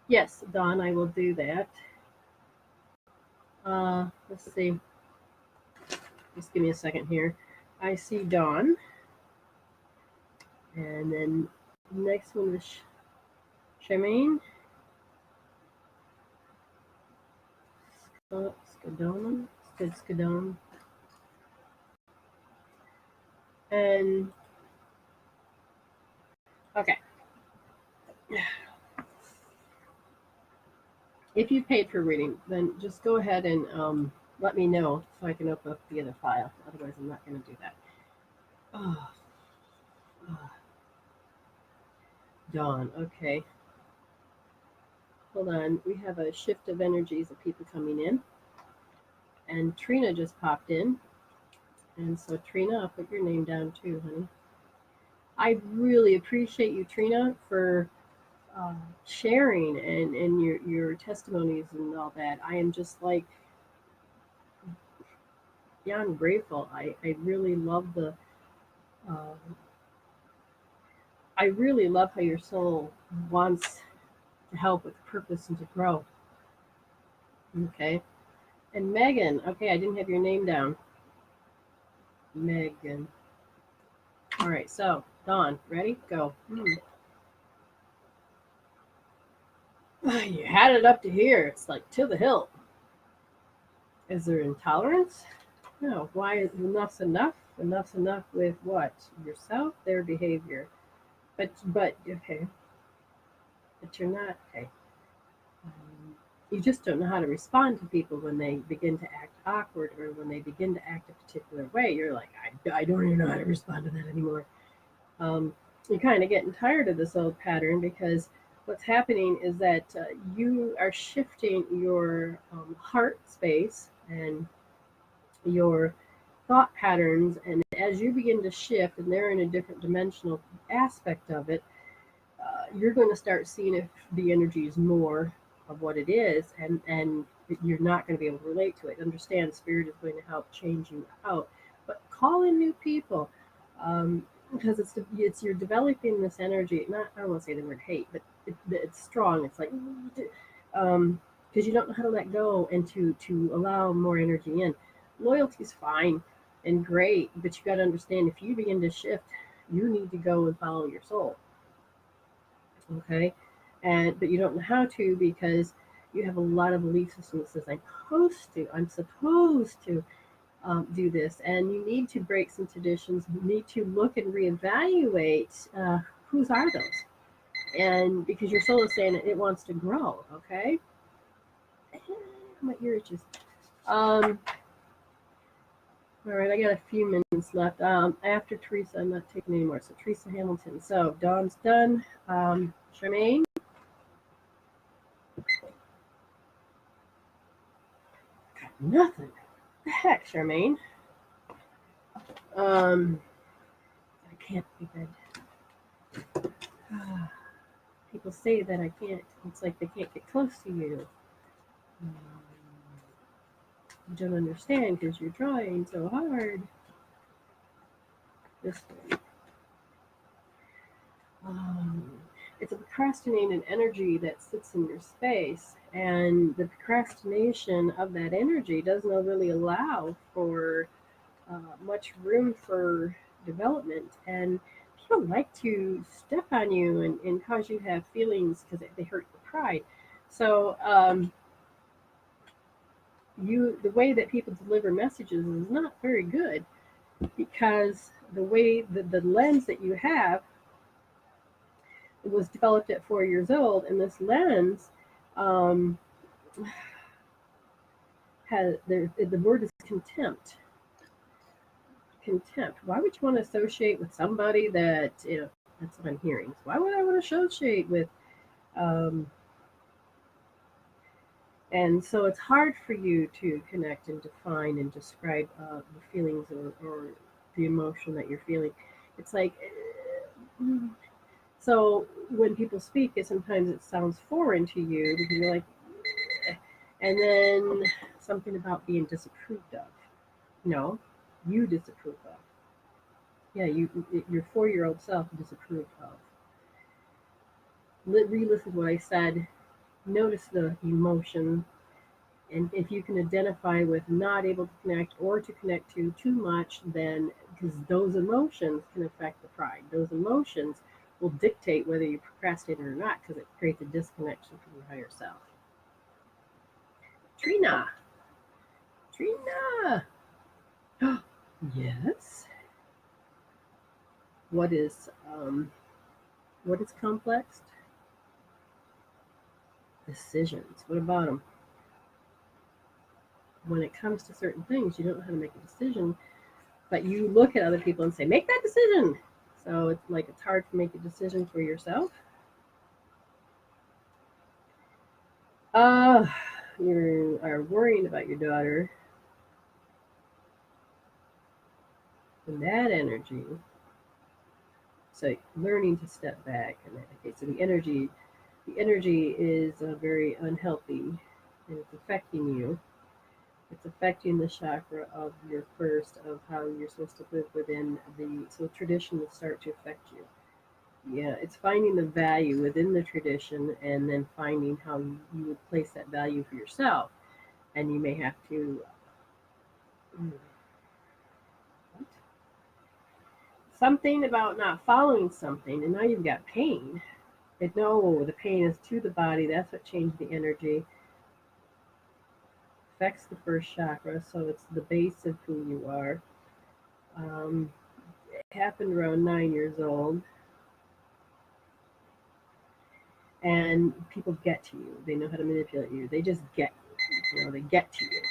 Yes, Don, I will do that. Let's see. Just give me a second here. I see Dawn. And then next one is Charmaine. Skadona. Skadon. And okay. If you paid for reading, then just go ahead and let me know so I can open up the other file. Otherwise, I'm not going to do that. Oh, Dawn. Okay. Hold on. We have a shift of energies of people coming in. And Trina just popped in. And so, Trina, I'll put your name down too, honey. I really appreciate you, Trina, for sharing and your testimonies and all that. I am just like beyond grateful. I really love uh, I really love how your soul wants to help with purpose and to grow. Okay. And Megan, okay, I didn't have your name down. Megan. All right, so Dawn, ready? Go. You had it up to here. It's like to the hilt. Is there intolerance? No. Why is enough's enough? Enough's enough with what? Yourself, their behavior. But okay. But you're not okay. You just don't know how to respond to people when they begin to act awkward or when they begin to act a particular way. You're like, I don't even know how to respond to that anymore. Um, you're kind of getting tired of this old pattern because what's happening is that you are shifting your heart space and your thought patterns. And as you begin to shift and they're in a different dimensional aspect of it, you're going to start seeing if the energy is more of what it is, and you're not going to be able to relate to it. Understand, spirit is going to help change you out, but call in new people, because it's you're developing this energy. Not, I don't want to say the word hate, but it's strong. It's like because you don't know how to let go and to allow more energy in. Loyalty's fine and great, but you got to understand, if you begin to shift, you need to go and follow your soul. Okay, but you don't know how to because you have a lot of belief system that says I'm supposed to do this, and you need to break some traditions. You need to look and reevaluate whose are those, and because your soul is saying it wants to grow. Okay, my ear itches. All right, I got a few minutes left. After Teresa, I'm not taking any more. So Teresa Hamilton. So Dawn's done. Charmaine. Nothing. What the heck, Charmaine? I can't even. People say that I can't. It's like they can't get close to you. You don't understand because you're trying so hard. This way. It's a procrastinating energy that sits in your space, and the procrastination of that energy does not really allow for much room for development, and people like to step on you and cause you to have feelings because they hurt your pride. So the way that people deliver messages is not very good, because the way the lens that you have was developed at 4 years old, and this lens um, has the word is contempt. Contempt. Why would you want to associate with somebody that, that's what I'm hearing. Why would I want to associate with? And so it's hard for you to connect and define and describe the feelings or the emotion that you're feeling. It's like, so when people speak, sometimes it sounds foreign to you because you're like, eh. And then something about being disapproved of. No, you disapprove of. Yeah, your 4-year-old self disapproved of. Re-listen to what I said. Notice the emotion, and if you can identify with not able to connect or to connect to too much, then because those emotions can affect the pride. Those emotions will dictate whether you procrastinate or not, because it creates a disconnection from your higher self. Trina. Yes. What is complex? Decisions. What about them? When it comes to certain things, you don't know how to make a decision, but you look at other people and say, make that decision. So it's like it's hard to make a decision for yourself. You are worrying about your daughter, and that energy. So learning to step back, and okay, so the energy is very unhealthy, and it's affecting you. It's affecting the chakra of your first, of how you're supposed to live within so tradition will start to affect you. Yeah, it's finding the value within the tradition and then finding how you would place that value for yourself. And you may have to, what? Something about not following something, and now you've got pain. No, the pain is to the body. That's what changed the energy. Affects the first chakra, so it's the base of who you are. It happened around 9 years old. and people get to you. They know how to manipulate you. They just get you. They get to you.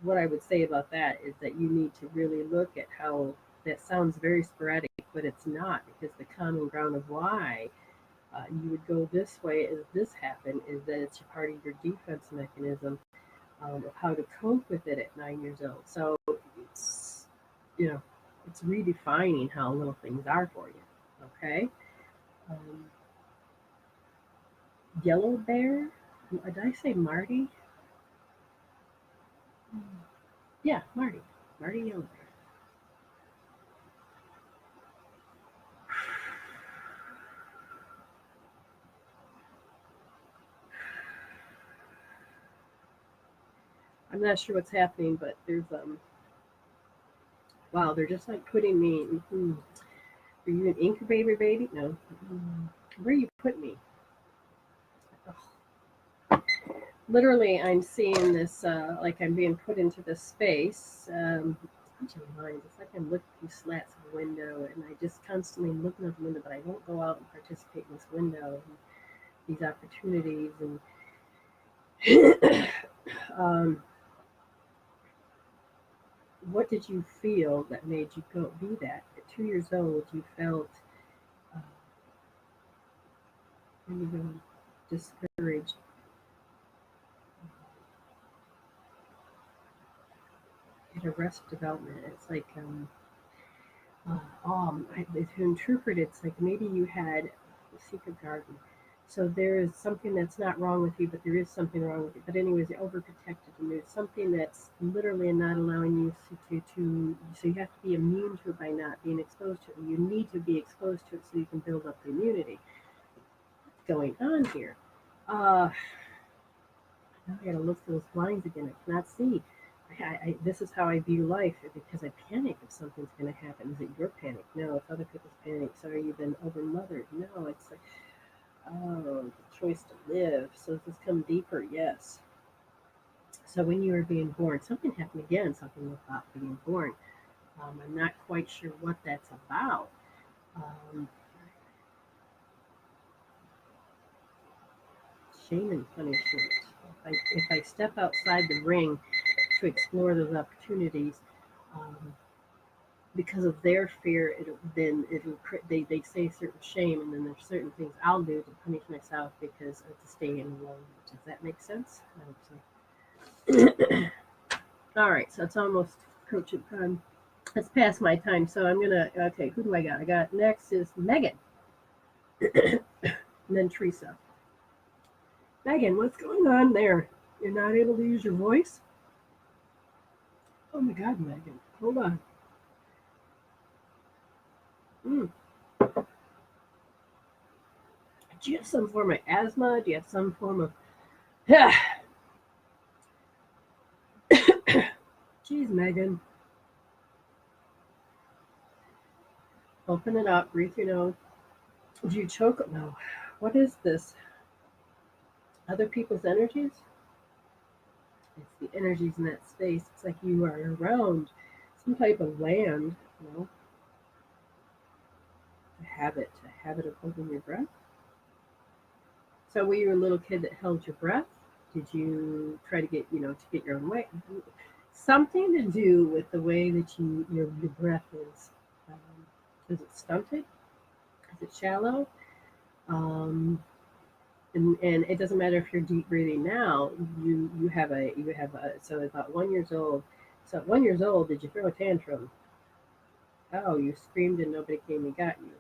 What I would say about that is that you need to really look at how that sounds very sporadic, but it's not, because the common ground of why you would go this way as this happened is that it's part of your defense mechanism of how to cope with it at 9 years old. So it's, you know, it's redefining how little things are for you. Okay. Um, Yellow bear. Did I say Marty? Yeah, Marty. Marty Yellow Bear. I'm not sure what's happening, but there's wow, they're just like putting me. Are you an incubator baby? No. Where you put me? Literally, I'm seeing this like I'm being put into this space. A bunch of lines. It's like I'm looking through slats of the window, and I just constantly looking out the window, but I won't go out and participate in this window, and these opportunities, and um, what did you feel that made you go be that? At 2 years old, you felt uh, maybe discouraged. At arrest development. It's like to interpret it's like maybe you had a secret garden. So there is something that's not wrong with you, but there is something wrong with you. But anyways, you're overprotected, and there's something that's literally not allowing you so you have to be immune to it by not being exposed to it. You need to be exposed to it so you can build up the immunity. What's going on here? Uh, Now I gotta look through those blinds again. I cannot see. This is how I view life because I panic if something's going to happen. Is it your panic? No, it's other people's panic. Sorry, you've been overmothered. No, it's like, oh, the choice to live. So does this come deeper? Yes. So when you were being born, something happened again, something about being born. I'm not quite sure what that's about. Um, Shame and punishment. If I step outside the ring to explore those opportunities, um, because of their fear, they say certain shame, and then there's certain things I'll do to punish myself because of to stay in alone. Does that make sense? I hope so. All right, so it's almost approaching time. It's past my time, so I'm gonna. Okay, who do I got? I got next is Megan, and then Teresa. Megan, what's going on there? You're not able to use your voice? Oh my God, Megan, hold on. Mm. Do you have some form of asthma? Do you have some form of? Jeez, Megan. Open it up. Breathe through your nose. Do you choke? No. What is this? Other people's energies? It's the energies in that space. It's like you are around some type of land, a habit of holding your breath. So were you a little kid that held your breath? Did you try to get your own way? Something to do with the way that your breath is. Is it stunted? Is it shallow? Um, and it doesn't matter if you're deep breathing now. You have a so about 1 years old. So at 1 years old, did you throw a tantrum? Oh, you screamed and nobody came and got you.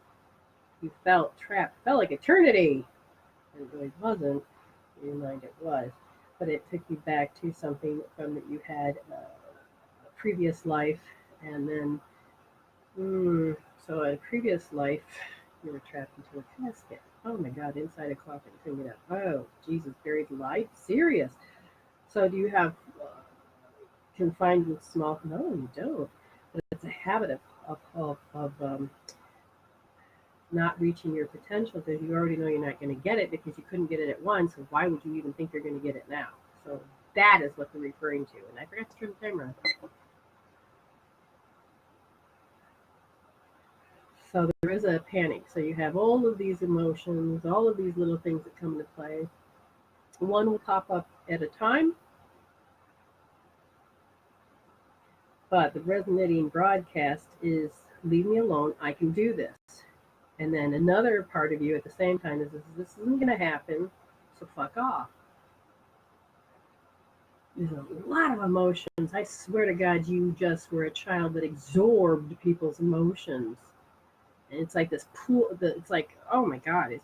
You felt trapped. Felt like eternity. And it really wasn't. In your mind, it was, but it took you back to something from that you had a previous life, and then so a previous life, you were trapped into a casket. Oh my God, inside a coffin, couldn't get out. Oh, Jesus, buried alive? Serious. So do you have confined with small? No, you don't. But it's a habit of not reaching your potential because you already know you're not going to get it because you couldn't get it at once. So why would you even think you're going to get it now? So that is what they're referring to. And I forgot to turn the timer on. So there is a panic. So you have all of these emotions, all of these little things that come into play. One will pop up at a time, but the resonating broadcast is leave me alone, I can do this. And then another part of you at the same time is this isn't going to happen, so fuck off. There's a lot of emotions. I swear to God, you just were a child that absorbed people's emotions. And it's like this pool, it's like, oh my God.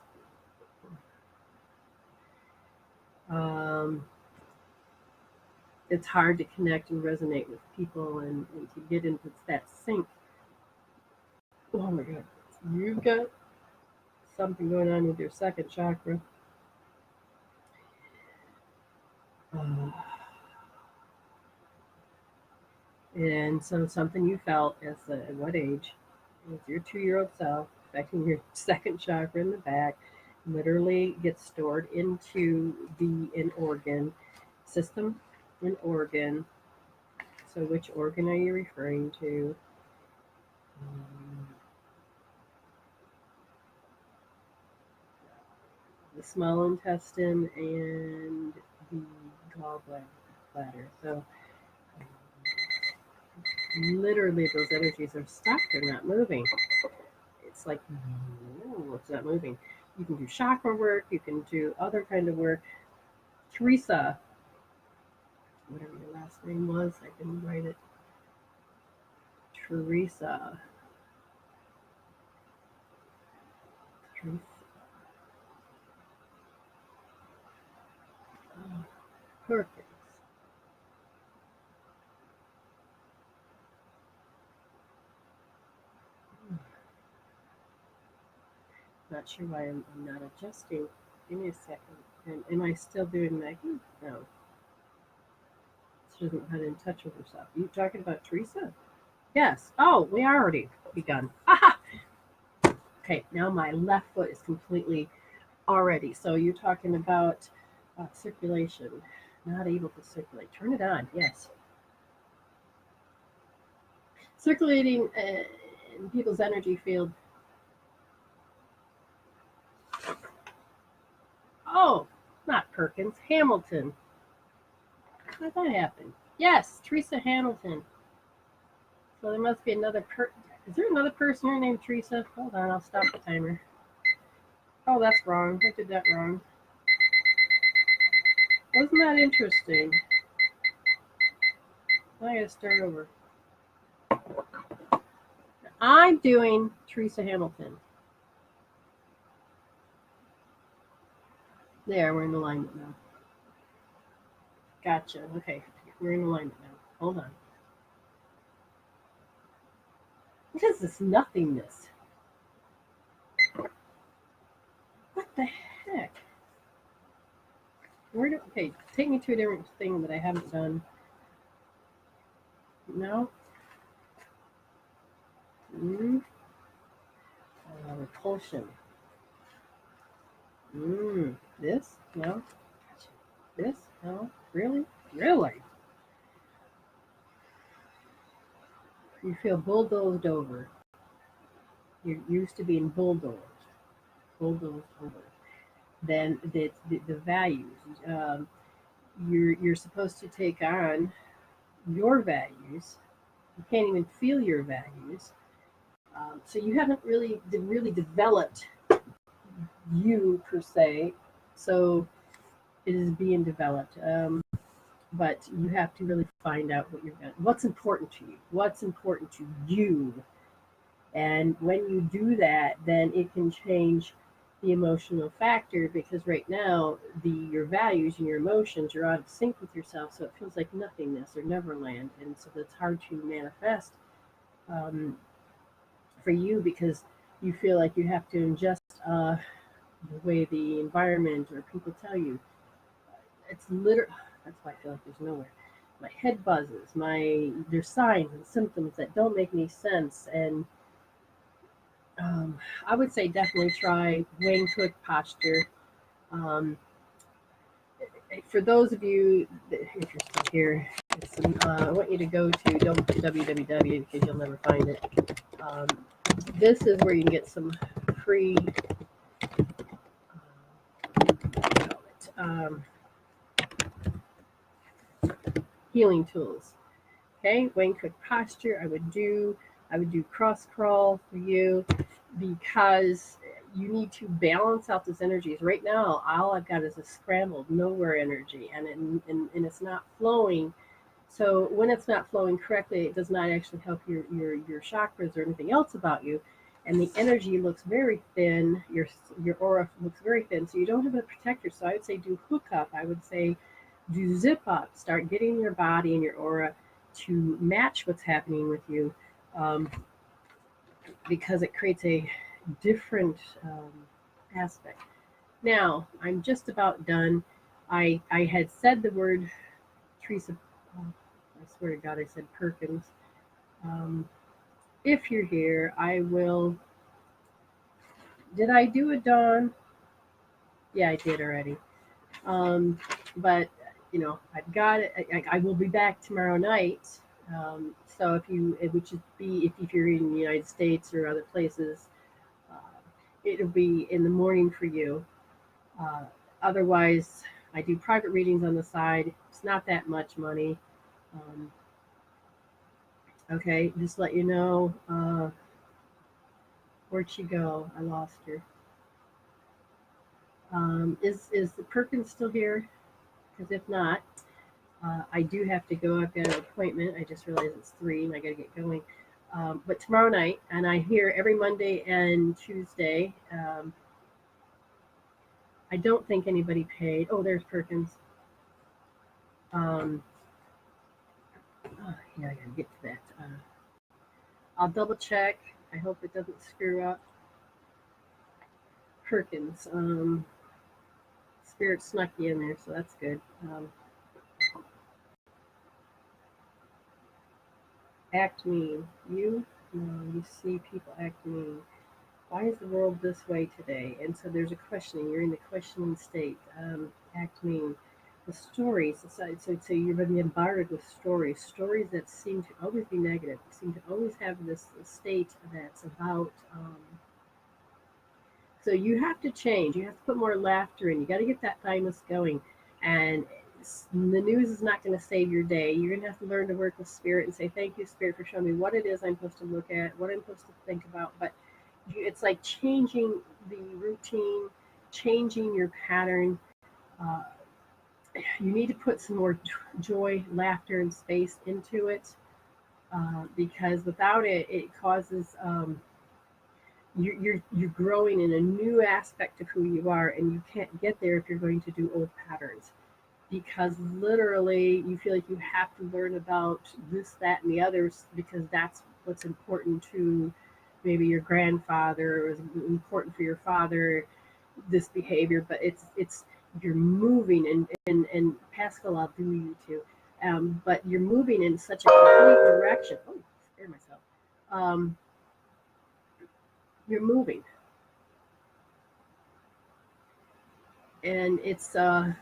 It's hard to connect and resonate with people and to get into that sync. Oh my God. You've got something going on with your second chakra. And so something you felt at what age? With your 2-year-old self affecting your second chakra in the back, literally gets stored into an organ system, an organ. So which organ are you referring to? The small intestine and the gallbladder. So literally those energies are stuck, they're not moving. It's like, it's not moving. You can do chakra work, you can do other kind of work. Teresa, whatever your last name was, I didn't write it. Teresa. Perfect. Not sure why I'm not adjusting. Give me a second. And am I still doing Maggie? No. She doesn't get in touch with herself. Are you talking about Teresa? Yes. Oh, we already begun. Aha! Okay, now my left foot is completely already. So you're talking about circulation. Not able to circulate. Turn it on. Yes. Circulating in people's energy field. Oh, not Perkins. Hamilton. How did that happen? Yes, Teresa Hamilton. So there must be another Is there another person here named Teresa? Hold on, I'll stop the timer. Oh, that's wrong. I did that wrong. Wasn't that interesting? I gotta start over. I'm doing Teresa Hamilton. There, we're in alignment now. Gotcha. Okay, we're in alignment now. Hold on. What is this nothingness? What the heck? Okay, take me to a different thing that I haven't done. No. Repulsion. This? No. This? No. Really? Really? You feel bulldozed over. You're used to being bulldozed over. Then the values. You're supposed to take on your values. You can't even feel your values. So you haven't really developed you per se. So it is being developed. But you have to really find out what's important to you, what's important to you. And when you do that, then it can change the emotional factor, because right now your values and your emotions are out of sync with yourself, so it feels like nothingness or neverland, and so that's hard to manifest for you, because you feel like you have to ingest the way the environment or people tell you. It's literally, that's why I feel like there's nowhere. My head buzzes. There's signs and symptoms that don't make any sense, and I would say definitely try Wayne Cook posture. For those of you, if you're still here, I want you to go to www, because you'll never find it. this is where you can get some free healing tools. Okay, Wayne Cook posture. I would do cross crawl for you because you need to balance out those energies. Right now, all I've got is a scrambled nowhere energy, and it's not flowing. So when it's not flowing correctly, it does not actually help your chakras or anything else about you. And the energy looks very thin. Your aura looks very thin. So you don't have a protector. So I would say do hook up. I would say do zip up. Start getting your body and your aura to match what's happening with you, um, because it creates a different aspect. Now I'm just about done. I had said the word Teresa. I swear to God, I said Perkins. Um, if you're here, I will. Did I do it, Dawn? Yeah, I did already. But I've got it. I will be back tomorrow night. So if you, it would just be if you're in the United States or other places, uh, it'll be in the morning for you. Uh, Otherwise, I do private readings on the side. It's not that much money. Um, okay, just let you know. Where'd she go? I lost her. Is the Perkins still here? Because if not, I do have to go. I've got an appointment. I just realized it's 3 and I got to get going. But tomorrow night, and I hear every Monday and Tuesday. I don't think anybody paid. Oh, there's Perkins. Um, yeah, I got to get to that. I'll double check. I hope it doesn't screw up. Perkins. Spirit snuck you in there, so that's good. Act mean. You see people act mean. Why is the world this way today? And so there's a questioning. You're in the questioning state. Act mean. The stories. So you're going to be bombarded with stories that seem to always be negative. Seem to always have this state that's about. So you have to change. You have to put more laughter in. You got to get that thymus going. And the news is not going to save your day. You're going to have to learn to work with spirit and say, thank you, spirit, for showing me what it is I'm supposed to look at, what I'm supposed to think about. But it's like changing the routine, changing your pattern. Uh, you need to put some more joy, laughter, and space into it, because without it, it causes. You're growing in a new aspect of who you are, and you can't get there if you're going to do old patterns, because literally you feel like you have to learn about this, that, and the others, because that's what's important to maybe your grandfather, or is important for your father, this behavior. But it's you're moving, and Pascal, I'll do you too. But you're moving in such a complete direction. Oh, I scared myself. Um, you're moving, and it's oh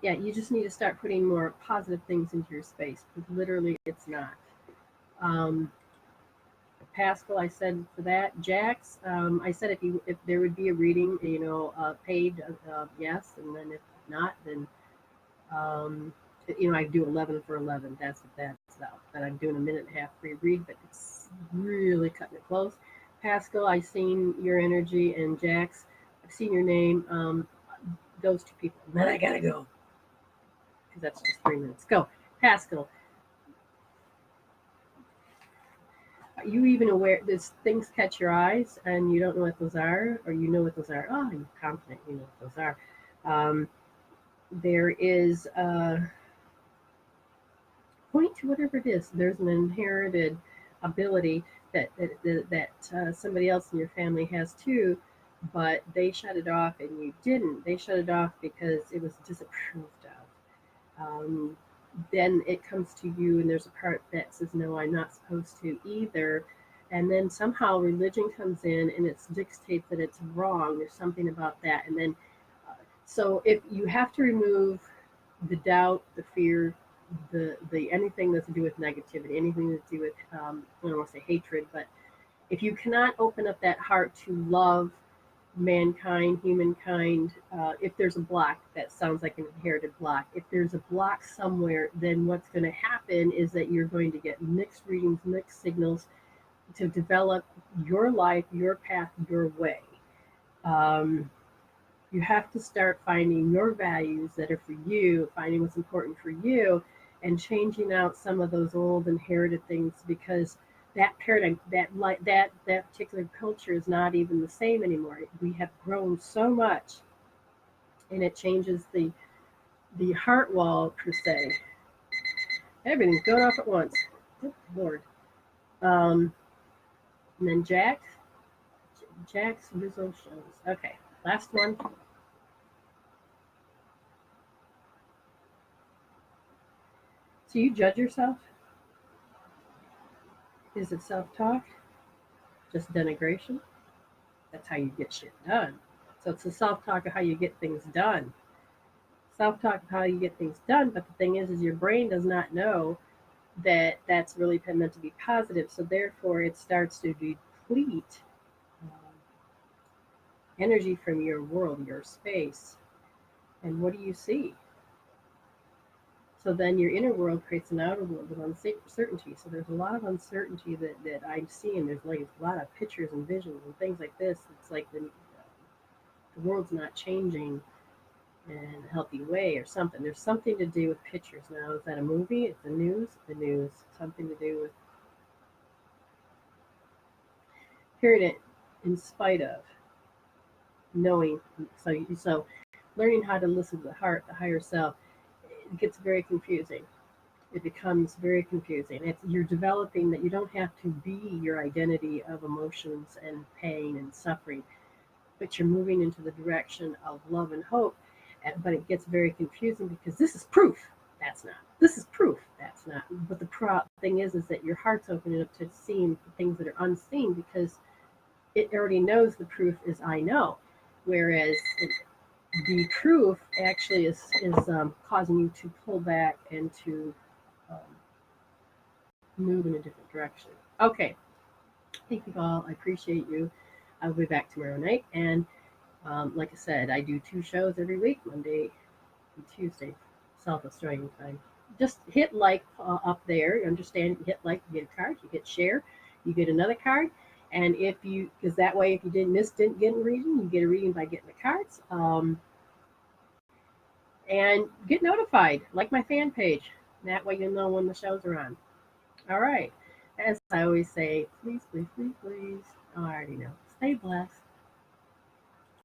yeah, you just need to start putting more positive things into your space, because literally it's not. um, Pascal, I said for that. Jax, I said if there would be a reading, paid, yes, and then if not, then um, I do 11 for 11. That's out. But I'm doing a minute and a half free read, but it's really cutting it close. Pascal, I've seen your energy, and Jax, I've seen your name. Those two people. And then I gotta go because that's just 3 minutes. Go, Pascal. Are you even aware that things catch your eyes and you don't know what those are, or you know what those are? Oh, you're confident you know what those are. There is point to whatever it is. There's an inherited ability that somebody else in your family has too, but they shut it off and you didn't. They shut it off because it was disapproved of. Then it comes to you, and there's a part that says, no, I'm not supposed to either. And then somehow religion comes in and it dictates that it's wrong. There's something about that. And then, so if you have to remove the doubt, the fear, the anything that's to do with negativity, anything to do with I don't want to say hatred, but if you cannot open up that heart to love mankind, humankind, if there's a block, that sounds like an inherited block. If there's a block somewhere, then what's going to happen is that you're going to get mixed readings, mixed signals to develop your life, your path, your way. Um, you have to start finding your values that are for you, finding what's important for you, and changing out some of those old inherited things because that paradigm, that particular culture is not even the same anymore. We have grown so much, and it changes the heart wall per se. Everything's going off at once. Good Lord. Um, and then Jack's Rizzo shows. Okay, last one. So you judge yourself? Is it self-talk? Just denigration? That's how you get shit done. So it's the self-talk of how you get things done. Self-talk of how you get things done, but the thing is your brain does not know that that's really meant to be positive. So therefore, it starts to deplete energy from your world, your space. And what do you see? So then your inner world creates an outer world of uncertainty. So there's a lot of uncertainty that I'm seeing. There's like a lot of pictures and visions and things like this. It's like the world's not changing in a healthy way or something. There's something to do with pictures now. Is that a movie? It's the news? The news. Something to do with hearing it in spite of knowing. So learning how to listen to the heart, the higher self, it gets very confusing. It becomes very confusing. You're developing that you don't have to be your identity of emotions and pain and suffering, but you're moving into the direction of love and hope. But it gets very confusing because this is proof. That's not. This is proof. That's not. But the thing is that your heart's opening up to seeing things that are unseen because it already knows the proof is I know, whereas the proof actually is causing you to pull back and to um, move in a different direction. Okay, thank you all. I appreciate you. I'll be back tomorrow night, and like I said, I do 2 shows every week, Monday and Tuesday, South Australian time. Just hit like up there. You understand? You hit like, you get a card. You get share. You get another card. And if you, because that way, if you didn't get a reading, you get a reading by getting the cards. And get notified. Like my fan page. That way you'll know when the shows are on. All right. As I always say, please, please, please, please. I already know. Stay blessed.